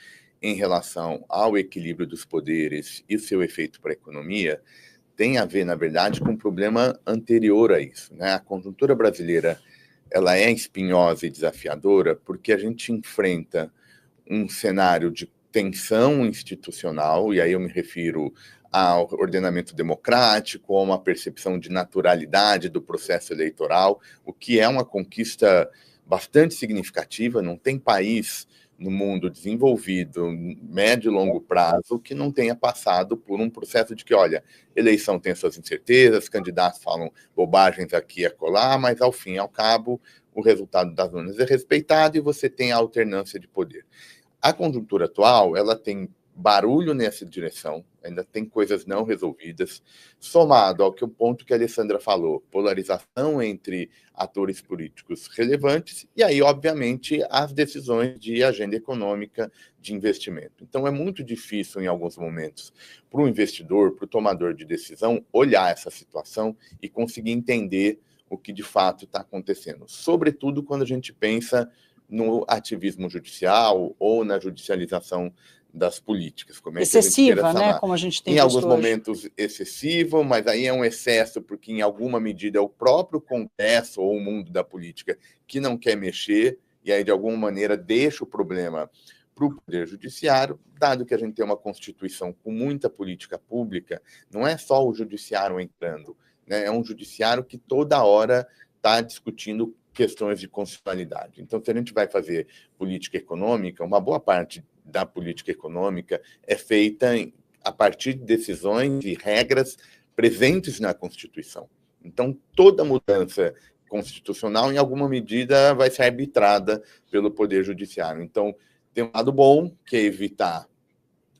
em relação ao equilíbrio dos poderes e seu efeito para a economia tem a ver, na verdade, com um problema anterior a isso, né? A conjuntura brasileira, ela é espinhosa e desafiadora porque a gente enfrenta um cenário de tensão institucional, e aí eu me refiro ao ordenamento democrático, a uma percepção de naturalidade do processo eleitoral, o que é uma conquista bastante significativa. Não tem país no mundo desenvolvido, médio e longo prazo, que não tenha passado por um processo de que, olha, eleição tem suas incertezas, candidatos falam bobagens aqui e acolá, mas ao fim e ao cabo o resultado das urnas é respeitado e você tem a alternância de poder. A conjuntura atual, ela tem barulho nessa direção, ainda tem coisas não resolvidas, somado ao que o ponto que a Alessandra falou, polarização entre atores políticos relevantes, e aí, obviamente, as decisões de agenda econômica, de investimento. Então, é muito difícil, em alguns momentos, para o investidor, para o tomador de decisão, olhar essa situação e conseguir entender o que de fato está acontecendo. Sobretudo quando a gente pensa no ativismo judicial ou na judicialização das políticas. Como excessiva, né? Como a gente tem em visto alguns hoje. momentos excessivo, mas aí é um excesso porque em alguma medida é o próprio Congresso ou o mundo da política que não quer mexer e aí de alguma maneira deixa o problema para o Poder Judiciário, dado que a gente tem uma Constituição com muita política pública, não é só o Judiciário entrando, né? É um Judiciário que toda hora está discutindo questões de constitucionalidade. Então, se a gente vai fazer política econômica, uma boa parte da política econômica é feita a partir de decisões e regras presentes na Constituição. Então, toda mudança constitucional, em alguma medida, vai ser arbitrada pelo Poder Judiciário. Então, tem um lado bom, que é evitar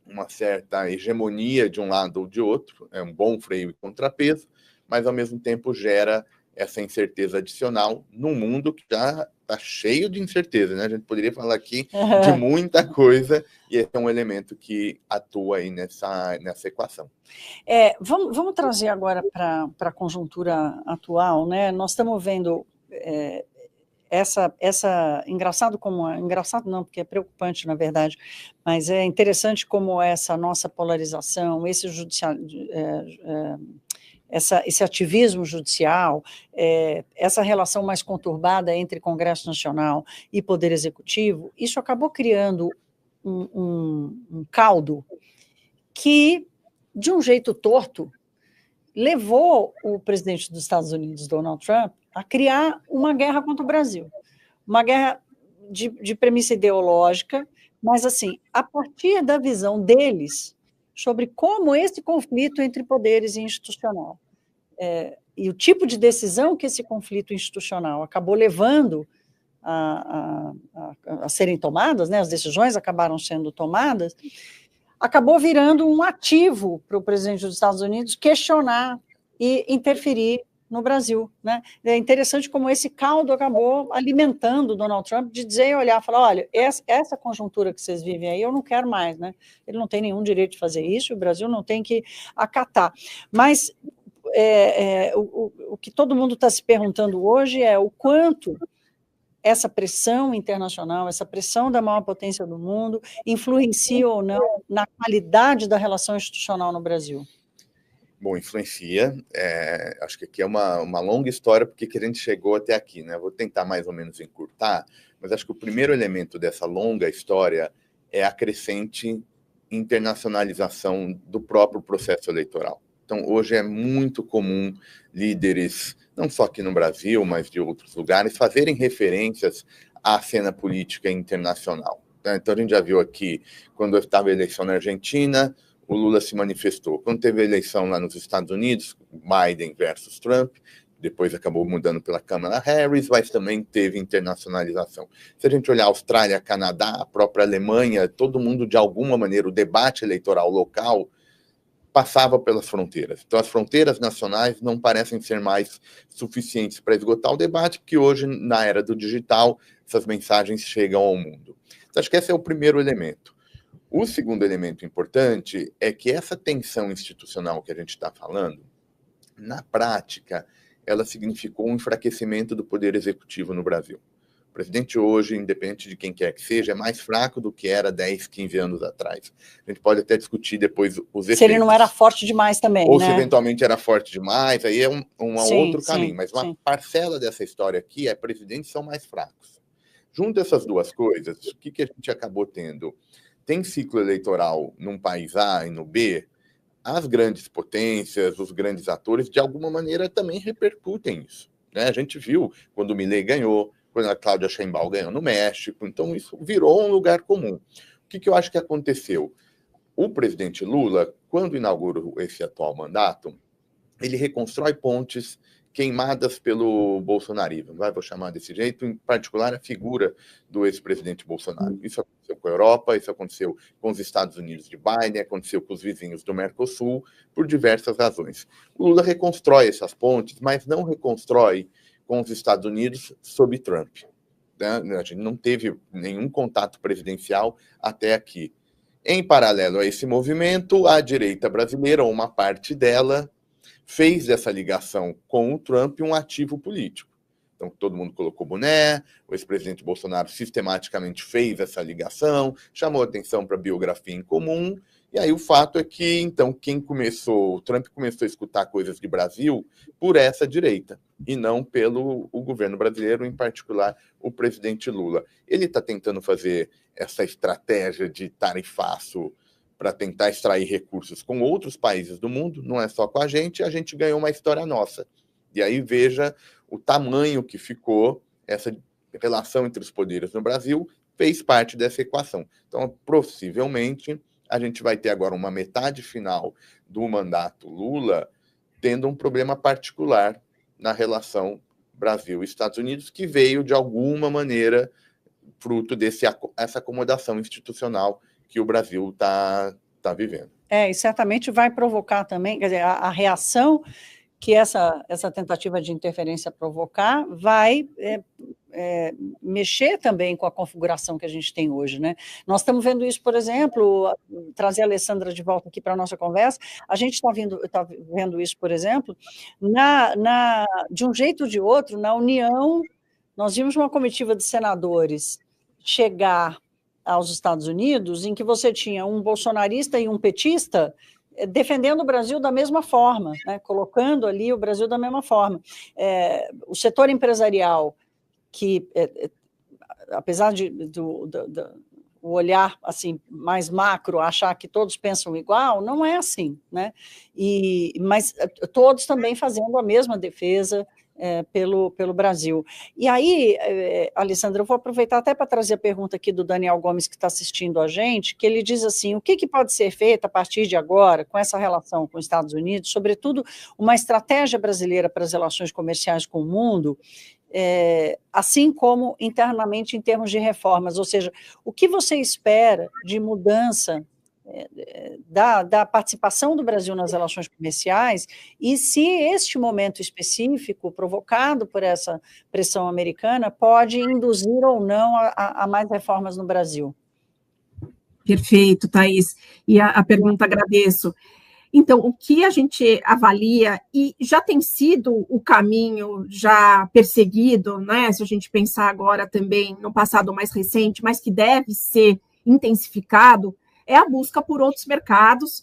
uma certa hegemonia de um lado ou de outro, é um bom freio e contrapeso, mas, ao mesmo tempo, gera essa incerteza adicional num mundo que já está cheio de incerteza, né? A gente poderia falar aqui de muita coisa, e esse é um elemento que atua aí nessa equação. Vamos trazer agora para a conjuntura atual, né? Nós estamos vendo engraçado não, porque é preocupante, na verdade, mas é interessante como essa nossa polarização, esse ativismo judicial, essa relação mais conturbada entre Congresso Nacional e Poder Executivo, isso acabou criando um caldo que, de um jeito torto, levou o presidente dos Estados Unidos, Donald Trump, a criar uma guerra contra o Brasil. Uma guerra de premissa ideológica, mas, assim, a partir da visão deles sobre como esse conflito entre poderes e institucional, e o tipo de decisão que esse conflito institucional acabou levando a serem tomadas, né, as decisões acabaram sendo tomadas, acabou virando um ativo para o presidente dos Estados Unidos questionar e interferir no Brasil, né? É interessante como esse caldo acabou alimentando o Donald Trump de dizer e olhar, falar, olha, essa conjuntura que vocês vivem aí, eu não quero mais, né? Ele não tem nenhum direito de fazer isso, o Brasil não tem que acatar. Mas o que todo mundo está se perguntando hoje é o quanto essa pressão internacional, essa pressão da maior potência do mundo, influencia ou não na qualidade da relação institucional no Brasil? Bom, influencia. Acho que aqui é uma longa história, porque que a gente chegou até aqui, né? Vou tentar mais ou menos encurtar, mas acho que o primeiro elemento dessa longa história é a crescente internacionalização do próprio processo eleitoral. Então, hoje é muito comum líderes, não só aqui no Brasil, mas de outros lugares, fazerem referências à cena política internacional. Então, a gente já viu aqui, quando estava a eleição na Argentina, o Lula se manifestou. Quando teve a eleição lá nos Estados Unidos, Biden versus Trump, depois acabou mudando pela Kamala Harris, mas também teve internacionalização. Se a gente olhar Austrália, Canadá, a própria Alemanha, todo mundo, de alguma maneira, o debate eleitoral local passava pelas fronteiras. Então, as fronteiras nacionais não parecem ser mais suficientes para esgotar o debate, porque hoje, na era do digital, essas mensagens chegam ao mundo. Então, acho que esse é o primeiro elemento. O segundo elemento importante é que essa tensão institucional que a gente está falando, na prática, ela significou um enfraquecimento do poder executivo no Brasil. O presidente hoje, independente de quem quer que seja, é mais fraco do que era 10, 15 anos atrás. A gente pode até discutir depois os efeitos. Se ele não era forte demais também, ou né? se eventualmente era forte demais, aí é outro caminho. Mas uma sim. parcela dessa história aqui é presidentes são mais fracos. Junto essas duas coisas, o que a gente acabou tendo? Tem ciclo eleitoral num país A e no B, as grandes potências, os grandes atores, de alguma maneira também repercutem isso, né? A gente viu quando o Milei ganhou, quando a Cláudia Sheinbaum ganhou no México, então isso virou um lugar comum. O que eu acho que aconteceu? O presidente Lula, quando inaugura esse atual mandato, ele reconstrói pontes queimadas pelo bolsonarismo, vou chamar desse jeito, em particular a figura do ex-presidente Bolsonaro. Isso aconteceu com a Europa, isso aconteceu com os Estados Unidos de Biden, aconteceu com os vizinhos do Mercosul, por diversas razões. O Lula reconstrói essas pontes, mas não reconstrói com os Estados Unidos sob Trump, né? A gente não teve nenhum contato presidencial até aqui. Em paralelo a esse movimento, a direita brasileira, ou uma parte dela, fez dessa ligação com o Trump um ativo político. Então, todo mundo colocou boné, o ex-presidente Bolsonaro sistematicamente fez essa ligação, chamou atenção para a biografia em comum, e aí o fato é que, então, o Trump começou a escutar coisas de Brasil por essa direita, e não pelo o governo brasileiro, em particular o presidente Lula. Ele está tentando fazer essa estratégia de tarifaço para tentar extrair recursos com outros países do mundo, não é só com a gente ganhou uma história nossa. E aí veja o tamanho que ficou essa relação entre os poderes no Brasil, fez parte dessa equação. Então, possivelmente, a gente vai ter agora uma metade final do mandato Lula tendo um problema particular na relação Brasil-Estados Unidos, que veio, de alguma maneira, fruto dessa acomodação institucional que o Brasil está vivendo. E certamente vai provocar também, quer dizer, a reação que essa tentativa de interferência provocar vai mexer também com a configuração que a gente tem hoje, né? Nós estamos vendo isso, por exemplo, trazer a Alessandra de volta aqui para a nossa conversa, a gente está vendo isso, por exemplo, de um jeito ou de outro, na União, nós vimos uma comitiva de senadores chegar aos Estados Unidos, em que você tinha um bolsonarista e um petista defendendo o Brasil da mesma forma, né? Colocando ali o Brasil da mesma forma. O setor empresarial, que, apesar do olhar assim, mais macro, achar que todos pensam igual, não é assim, né? Mas todos também fazendo a mesma defesa pelo Brasil. E aí, Alessandra, eu vou aproveitar até para trazer a pergunta aqui do Daniel Gomes, que está assistindo a gente, que ele diz assim, o que pode ser feito a partir de agora com essa relação com os Estados Unidos, sobretudo uma estratégia brasileira para as relações comerciais com o mundo, assim como internamente em termos de reformas, ou seja, o que você espera de mudança da participação do Brasil nas relações comerciais, e se este momento específico, provocado por essa pressão americana, pode induzir ou não a mais reformas no Brasil. Perfeito, Thaís. E a pergunta agradeço. Então, o que a gente avalia, e já tem sido o caminho já perseguido, né? Se a gente pensar agora também no passado mais recente, mas que deve ser intensificado, é a busca por outros mercados,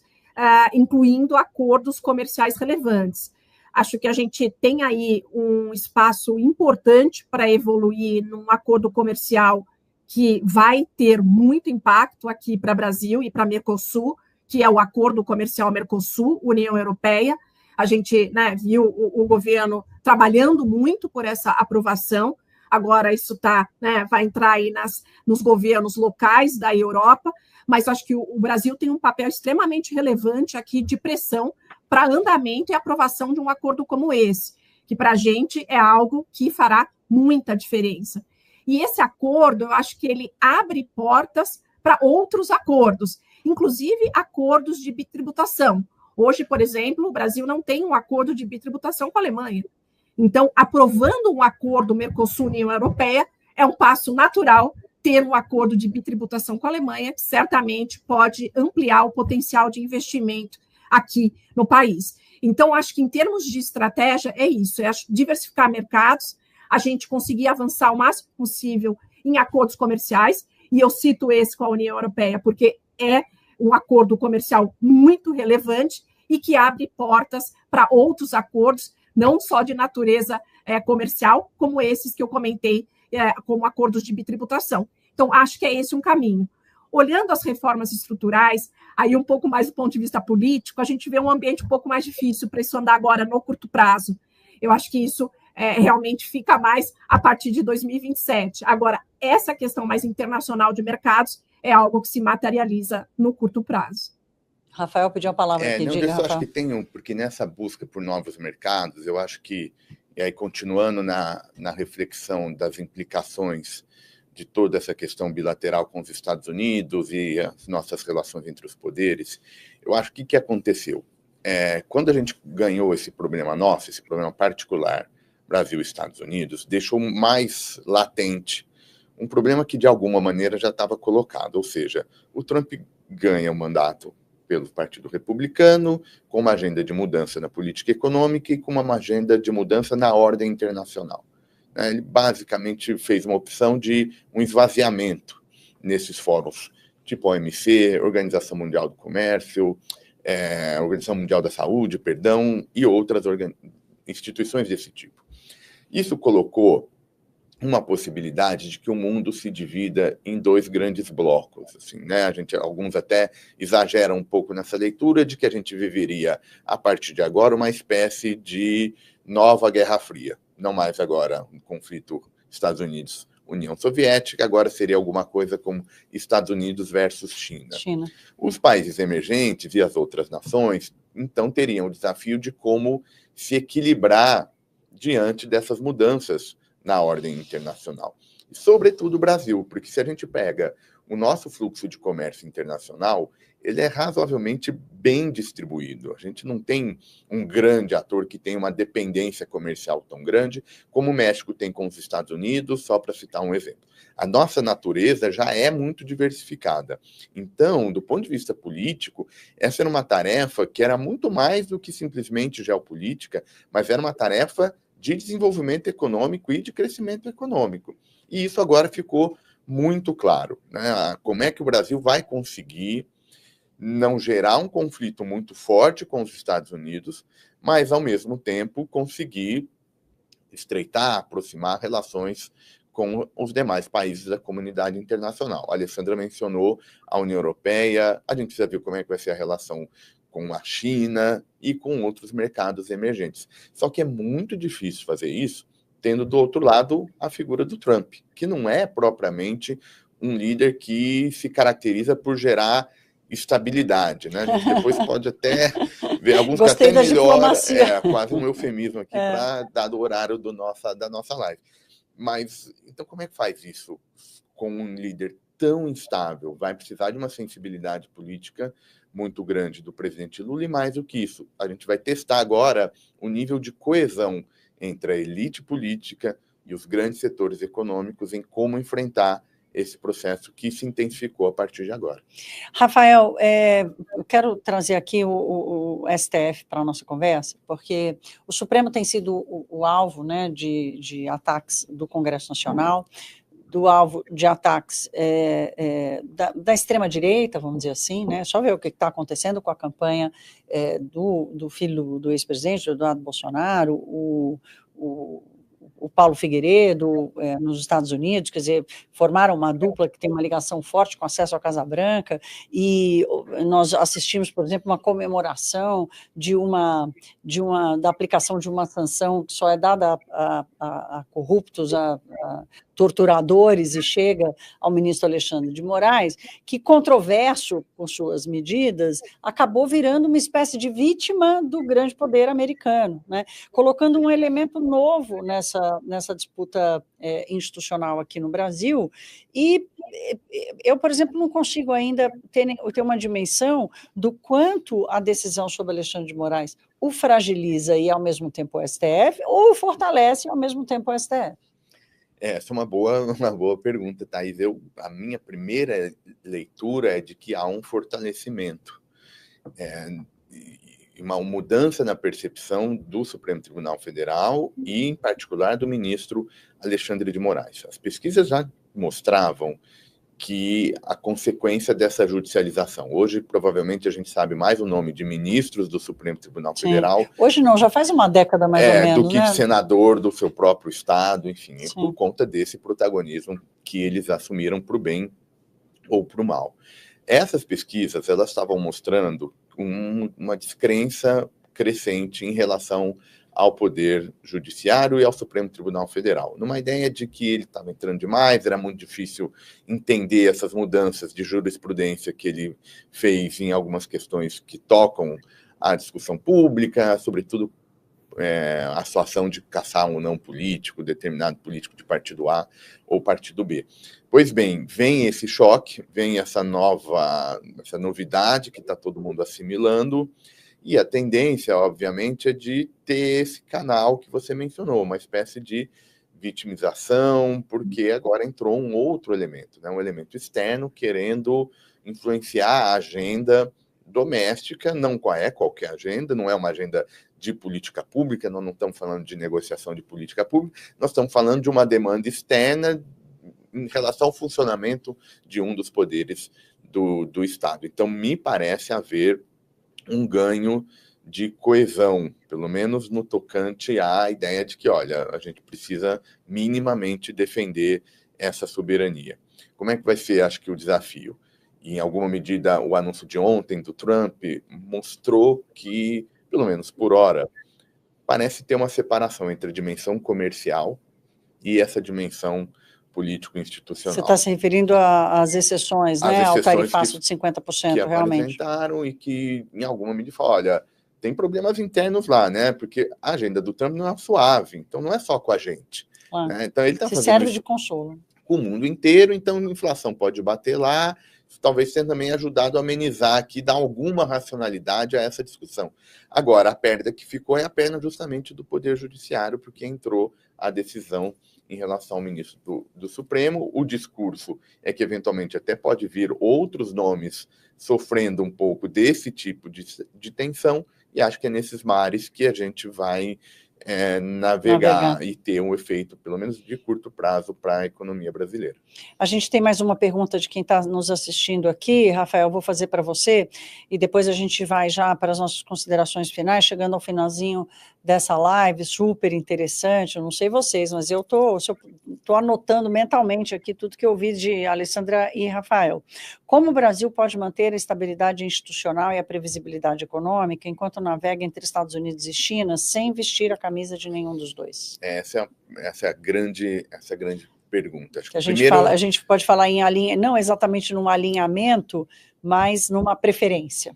incluindo acordos comerciais relevantes. Acho que a gente tem aí um espaço importante para evoluir num acordo comercial que vai ter muito impacto aqui para o Brasil e para a Mercosul, que é o Acordo Comercial Mercosul-União Europeia. A gente, né, viu o governo trabalhando muito por essa aprovação. Agora isso vai entrar aí nos governos locais da Europa, mas acho que o Brasil tem um papel extremamente relevante aqui de pressão para andamento e aprovação de um acordo como esse, que para a gente é algo que fará muita diferença. E esse acordo, eu acho que ele abre portas para outros acordos, inclusive acordos de bitributação. Hoje, por exemplo, o Brasil não tem um acordo de bitributação com a Alemanha. Então, aprovando um acordo Mercosul-União Europeia, é um passo natural ter um acordo de bitributação com a Alemanha, que certamente pode ampliar o potencial de investimento aqui no país. Então, acho que em termos de estratégia é isso, é diversificar mercados, a gente conseguir avançar o máximo possível em acordos comerciais, e eu cito esse com a União Europeia, porque é um acordo comercial muito relevante e que abre portas para outros acordos, não só de natureza comercial, como esses que eu comentei, como acordos de bitributação. Então, acho que é esse um caminho. Olhando as reformas estruturais, aí um pouco mais do ponto de vista político, a gente vê um ambiente um pouco mais difícil para isso andar agora no curto prazo. Eu acho que isso realmente fica mais a partir de 2027. Agora, essa questão mais internacional de mercados é algo que se materializa no curto prazo. Rafael pediu a palavra aqui, diga, Rafael. Eu acho que tem porque nessa busca por novos mercados, eu acho que, e aí continuando na reflexão das implicações de toda essa questão bilateral com os Estados Unidos e as nossas relações entre os poderes, eu acho que o que aconteceu? Quando a gente ganhou esse problema nosso, esse problema particular, Brasil e Estados Unidos, deixou mais latente um problema que, de alguma maneira, já estava colocado, ou seja, o Trump ganha o mandato pelo Partido Republicano, com uma agenda de mudança na política econômica e com uma agenda de mudança na ordem internacional. Ele basicamente fez uma opção de um esvaziamento nesses fóruns, tipo a OMC, Organização Mundial do Comércio, Organização Mundial da Saúde, e outras instituições desse tipo. Isso colocou uma possibilidade de que o mundo se divida em dois grandes blocos. Assim, né? Alguns até exageram um pouco nessa leitura de que a gente viveria, a partir de agora, uma espécie de nova Guerra Fria. Não mais agora um conflito Estados Unidos-União Soviética, agora seria alguma coisa como Estados Unidos versus China. Os países emergentes e as outras nações, então, teriam o desafio de como se equilibrar diante dessas mudanças na ordem internacional. sobretudo o Brasil, porque se a gente pega o nosso fluxo de comércio internacional, ele é razoavelmente bem distribuído. A gente não tem um grande ator que tem uma dependência comercial tão grande como o México tem com os Estados Unidos, só para citar um exemplo. A nossa natureza já é muito diversificada. Então, do ponto de vista político, essa era uma tarefa que era muito mais do que simplesmente geopolítica, mas era uma tarefa de desenvolvimento econômico e de crescimento econômico. E isso agora ficou muito claro, né? Como é que o Brasil vai conseguir não gerar um conflito muito forte com os Estados Unidos, mas, ao mesmo tempo, conseguir estreitar, aproximar relações com os demais países da comunidade internacional. A Alessandra mencionou a União Europeia, a gente precisa ver como é que vai ser a relação com a China e com outros mercados emergentes. Só que é muito difícil fazer isso tendo do outro lado a figura do Trump, que não é propriamente um líder que se caracteriza por gerar estabilidade, né? A gente depois pode até ver alguns que até melhora, quase um eufemismo aqui para dado o horário da nossa live. Mas então como é que faz isso com um líder tão instável? Vai precisar de uma sensibilidade política muito grande do presidente Lula, e mais do que isso, a gente vai testar agora o nível de coesão entre a elite política e os grandes setores econômicos em como enfrentar esse processo que se intensificou a partir de agora. Rafael, eu quero trazer aqui o STF para a nossa conversa, porque o Supremo tem sido o alvo, né, de ataques do Congresso Nacional, do alvo de ataques da extrema-direita, vamos dizer assim, né? Só ver o que está acontecendo com a campanha do filho do ex-presidente, do Eduardo Bolsonaro, o Paulo Figueiredo, nos Estados Unidos, quer dizer, formaram uma dupla que tem uma ligação forte com acesso à Casa Branca, e nós assistimos, por exemplo, uma comemoração da aplicação de uma sanção que só é dada a corruptos, a torturadores, e chega ao ministro Alexandre de Moraes, que, controverso com suas medidas, acabou virando uma espécie de vítima do grande poder americano, né? Colocando um elemento novo nessa disputa institucional aqui no Brasil. E eu, por exemplo, não consigo ainda ter uma dimensão do quanto a decisão sobre Alexandre de Moraes o fragiliza e, ao mesmo tempo, o STF, ou o fortalece e, ao mesmo tempo, o STF. Essa é uma boa pergunta, Thaís. A minha primeira leitura é de que há um fortalecimento, uma mudança na percepção do Supremo Tribunal Federal e, em particular, do ministro Alexandre de Moraes. As pesquisas já mostravam que a consequência dessa judicialização. Hoje, provavelmente, a gente sabe mais o nome de ministros do Supremo Tribunal Federal. Hoje não, já faz uma década mais ou menos. Do que de senador do seu próprio estado, enfim, por conta desse protagonismo que eles assumiram para o bem ou para o mal. Essas pesquisas, elas estavam mostrando uma descrença crescente em relação ao Poder Judiciário e ao Supremo Tribunal Federal, numa ideia de que ele estava entrando demais, era muito difícil entender essas mudanças de jurisprudência que ele fez em algumas questões que tocam a discussão pública, sobretudo a situação de caçar um não político, determinado político de partido A ou partido B. Pois bem, vem esse choque, vem essa novidade que está todo mundo assimilando, e a tendência, obviamente, é de ter esse canal que você mencionou, uma espécie de vitimização, porque agora entrou um outro elemento, né? Um elemento externo querendo influenciar a agenda doméstica, não é qualquer agenda, não é uma agenda de política pública, nós não estamos falando de negociação de política pública, nós estamos falando de uma demanda externa em relação ao funcionamento de um dos poderes do Estado. Então, me parece haver um ganho de coesão, pelo menos no tocante à ideia de que, olha, a gente precisa minimamente defender essa soberania. Como é que vai ser, acho que, o desafio? E, em alguma medida, o anúncio de ontem do Trump mostrou que, pelo menos por hora, parece ter uma separação entre a dimensão comercial e essa dimensão político-institucional. Você está se referindo às exceções, né? Ao tarifaço de 50%, que realmente. Apresentaram e que, em alguma medida, falam, olha, tem problemas internos lá, né? Porque a agenda do Trump não é suave, então não é só com a gente. Claro. Né? Então ele está fazendo serve isso, de consolo. com o mundo inteiro, então a inflação pode bater lá, talvez tenha também ajudado a amenizar aqui, dar alguma racionalidade a essa discussão. Agora, a perda que ficou é a perda justamente do Poder Judiciário, porque entrou a decisão em relação ao ministro do Supremo. O discurso é que, eventualmente, até pode vir outros nomes sofrendo um pouco desse tipo de tensão, e acho que é nesses mares que a gente vai navegar e ter um efeito, pelo menos de curto prazo, para a economia brasileira. A gente tem mais uma pergunta de quem está nos assistindo aqui, Rafael, vou fazer para você, e depois a gente vai já para as nossas considerações finais, chegando ao finalzinho dessa live, super interessante. Eu não sei vocês, mas eu estou anotando mentalmente aqui tudo que eu ouvi de Alessandra e Rafael. Como o Brasil pode manter a estabilidade institucional e a previsibilidade econômica enquanto navega entre Estados Unidos e China sem vestir a camisa de nenhum dos dois? Essa é a grande pergunta. Acho que a gente pode falar em não exatamente num alinhamento, mas numa preferência.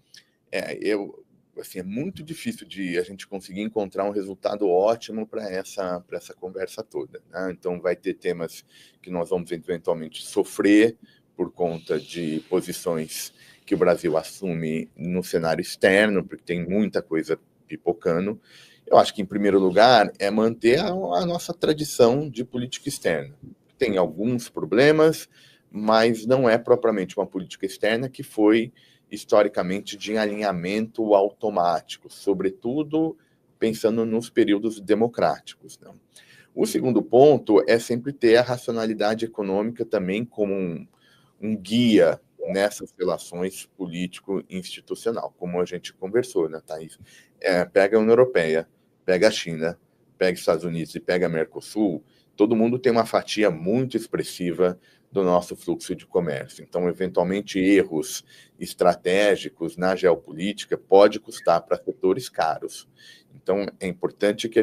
É muito difícil de a gente conseguir encontrar um resultado ótimo para essa conversa toda, né? Então vai ter temas que nós vamos eventualmente sofrer por conta de posições que o Brasil assume no cenário externo, porque tem muita coisa pipocando. Eu acho que, em primeiro lugar, é manter a nossa tradição de política externa. Tem alguns problemas, mas não é propriamente uma política externa que foi historicamente de alinhamento automático, sobretudo pensando nos períodos democráticos, né? O segundo ponto é sempre ter a racionalidade econômica também como um guia nessas relações político-institucional, como a gente conversou, né, Thaís? Pega a União Europeia, pega a China, pega os Estados Unidos e pega a Mercosul, todo mundo tem uma fatia muito expressiva do nosso fluxo de comércio. Então, eventualmente, erros estratégicos na geopolítica pode custar para setores caros. Então, é importante que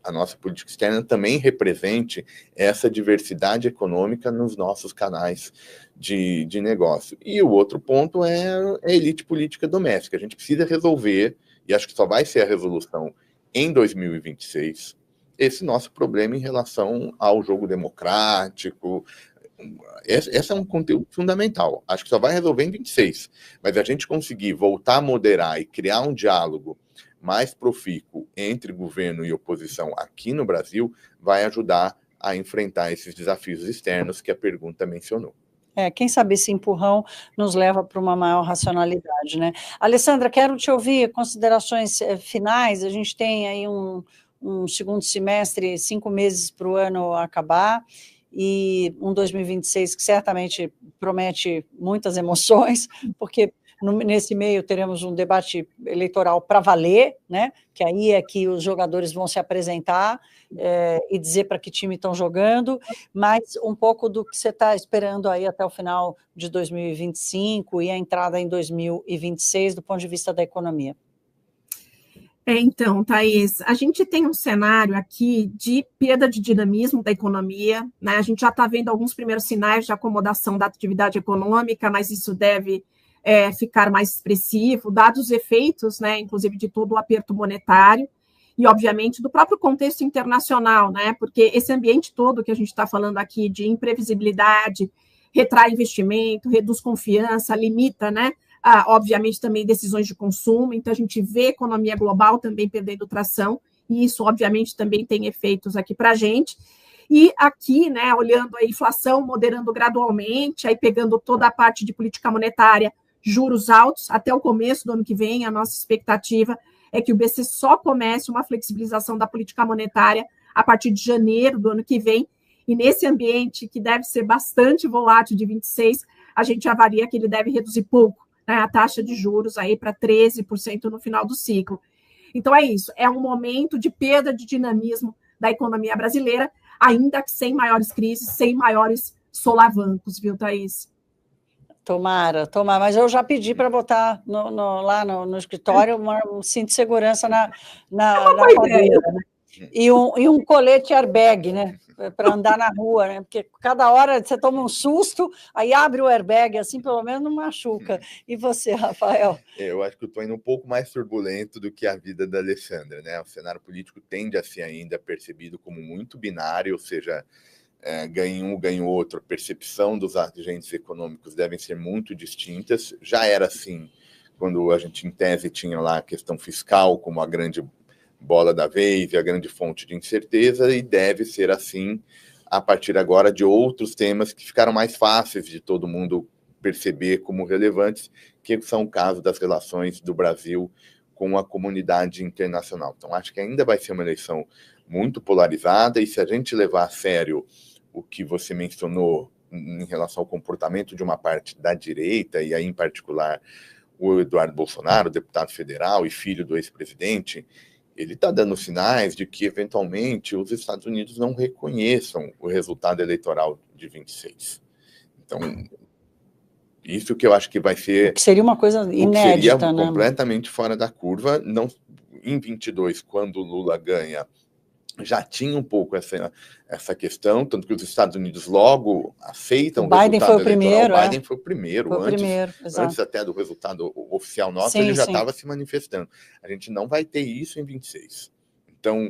a nossa política externa também represente essa diversidade econômica nos nossos canais de negócio. E o outro ponto é a elite política doméstica. A gente precisa resolver, e acho que só vai ser a resolução em 2026, esse nosso problema em relação ao jogo democrático. Esse é um conteúdo fundamental. Acho que só vai resolver em 26. Mas a gente conseguir voltar a moderar e criar um diálogo mais profícuo entre governo e oposição aqui no Brasil vai ajudar a enfrentar esses desafios externos que a pergunta mencionou. Quem sabe esse empurrão nos leva para uma maior racionalidade, né? Alessandra, quero te ouvir considerações finais. A gente tem aí um segundo semestre, 5 meses para o ano acabar, e um 2026 que certamente promete muitas emoções, porque nesse meio teremos um debate eleitoral para valer, né? Que aí é que os jogadores vão se apresentar e dizer para que time estão jogando, mas um pouco do que você está esperando aí até o final de 2025 e a entrada em 2026 do ponto de vista da economia. Então, Thaís, a gente tem um cenário aqui de perda de dinamismo da economia, né? A gente já está vendo alguns primeiros sinais de acomodação da atividade econômica, mas isso deve ficar mais expressivo, dados os efeitos, né, inclusive de todo o aperto monetário e, obviamente, do próprio contexto internacional, né, porque esse ambiente todo que a gente está falando aqui de imprevisibilidade, retrai investimento, reduz confiança, limita, né, obviamente, também decisões de consumo, então a gente vê a economia global também perdendo tração, e isso, obviamente, também tem efeitos aqui para a gente. E aqui, né, olhando a inflação moderando gradualmente, aí pegando toda a parte de política monetária, juros altos, até o começo do ano que vem, a nossa expectativa é que o BC só comece uma flexibilização da política monetária a partir de janeiro do ano que vem, e nesse ambiente que deve ser bastante volátil de 26, a gente avalia que ele deve reduzir pouco, né, a taxa de juros aí para 13% no final do ciclo. Então é isso, é um momento de perda de dinamismo da economia brasileira, ainda que sem maiores crises, sem maiores solavancos, viu, Thaís? Tomara, mas eu já pedi para botar lá no escritório um cinto de segurança na cadeira, né? E um colete airbag, né? Para andar na rua, né? Porque cada hora você toma um susto, aí abre o airbag, assim pelo menos não machuca. E você, Rafael? Eu acho que eu estou indo um pouco mais turbulento do que a vida da Alessandra, né? O cenário político tende a ser ainda percebido como muito binário, ou seja, ganha um, ganha o outro, a percepção dos agentes econômicos devem ser muito distintas. Já era assim quando a gente, em tese, tinha lá a questão fiscal como a grande bola da vez e a grande fonte de incerteza, e deve ser assim a partir agora de outros temas que ficaram mais fáceis de todo mundo perceber como relevantes, que são o caso das relações do Brasil com a comunidade internacional. Então, acho que ainda vai ser uma eleição muito polarizada, e se a gente levar a sério o que você mencionou em relação ao comportamento de uma parte da direita, e aí, em particular, o Eduardo Bolsonaro, deputado federal e filho do ex-presidente, ele está dando sinais de que, eventualmente, os Estados Unidos não reconheçam o resultado eleitoral de 26. Então, isso que eu acho que vai ser... Que seria uma coisa inédita, seria, né? Completamente fora da curva. Não, em 22, quando o Lula ganha, já tinha um pouco essa questão, tanto que os Estados Unidos logo aceitam o resultado eleitoral. O Biden foi o primeiro, antes até do resultado oficial nosso, ele já estava se manifestando. A gente não vai ter isso em 26. Então,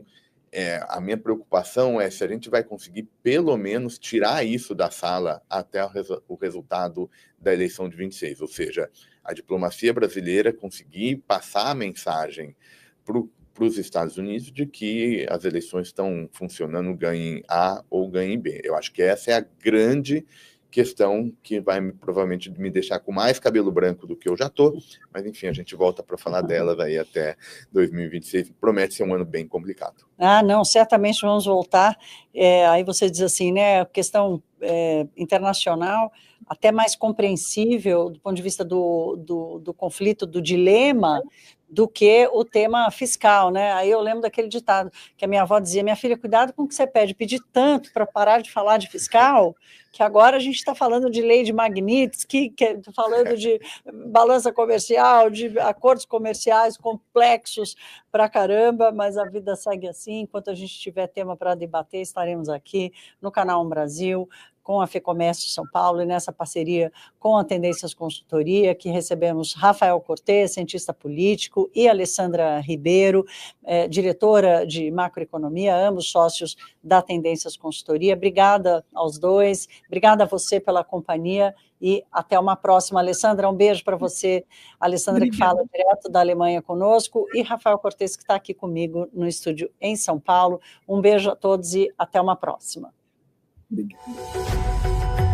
a minha preocupação é se a gente vai conseguir, pelo menos, tirar isso da sala até o resultado da eleição de 26, ou seja, a diplomacia brasileira conseguir passar a mensagem para os Estados Unidos de que as eleições estão funcionando, ganhem A ou ganhem B. Eu acho que essa é a grande questão que vai provavelmente me deixar com mais cabelo branco do que eu já estou, mas enfim, a gente volta para falar delas aí até 2026, promete ser um ano bem complicado. Ah, não, certamente vamos voltar, aí você diz assim, né, questão internacional, até mais compreensível do ponto de vista do conflito, do dilema, do que o tema fiscal, né? Aí eu lembro daquele ditado que a minha avó dizia: minha filha, cuidado com o que você pede, pedir tanto para parar de falar de fiscal, que agora a gente está falando de lei de Magnitsky, falando de balança comercial, de acordos comerciais complexos para caramba, mas a vida segue assim. Enquanto a gente tiver tema para debater, estaremos aqui no Canal Brasil, com a FEComércio São Paulo, e nessa parceria com a Tendências Consultoria, que recebemos Rafael Cortez, cientista político, e Alessandra Ribeiro, diretora de macroeconomia, ambos sócios da Tendências Consultoria. Obrigada aos dois, obrigada a você pela companhia, e até uma próxima. Alessandra, um beijo para você. Alessandra, que fala direto da Alemanha conosco, e Rafael Cortez, que está aqui comigo no estúdio em São Paulo. Um beijo a todos e até uma próxima. Obrigada.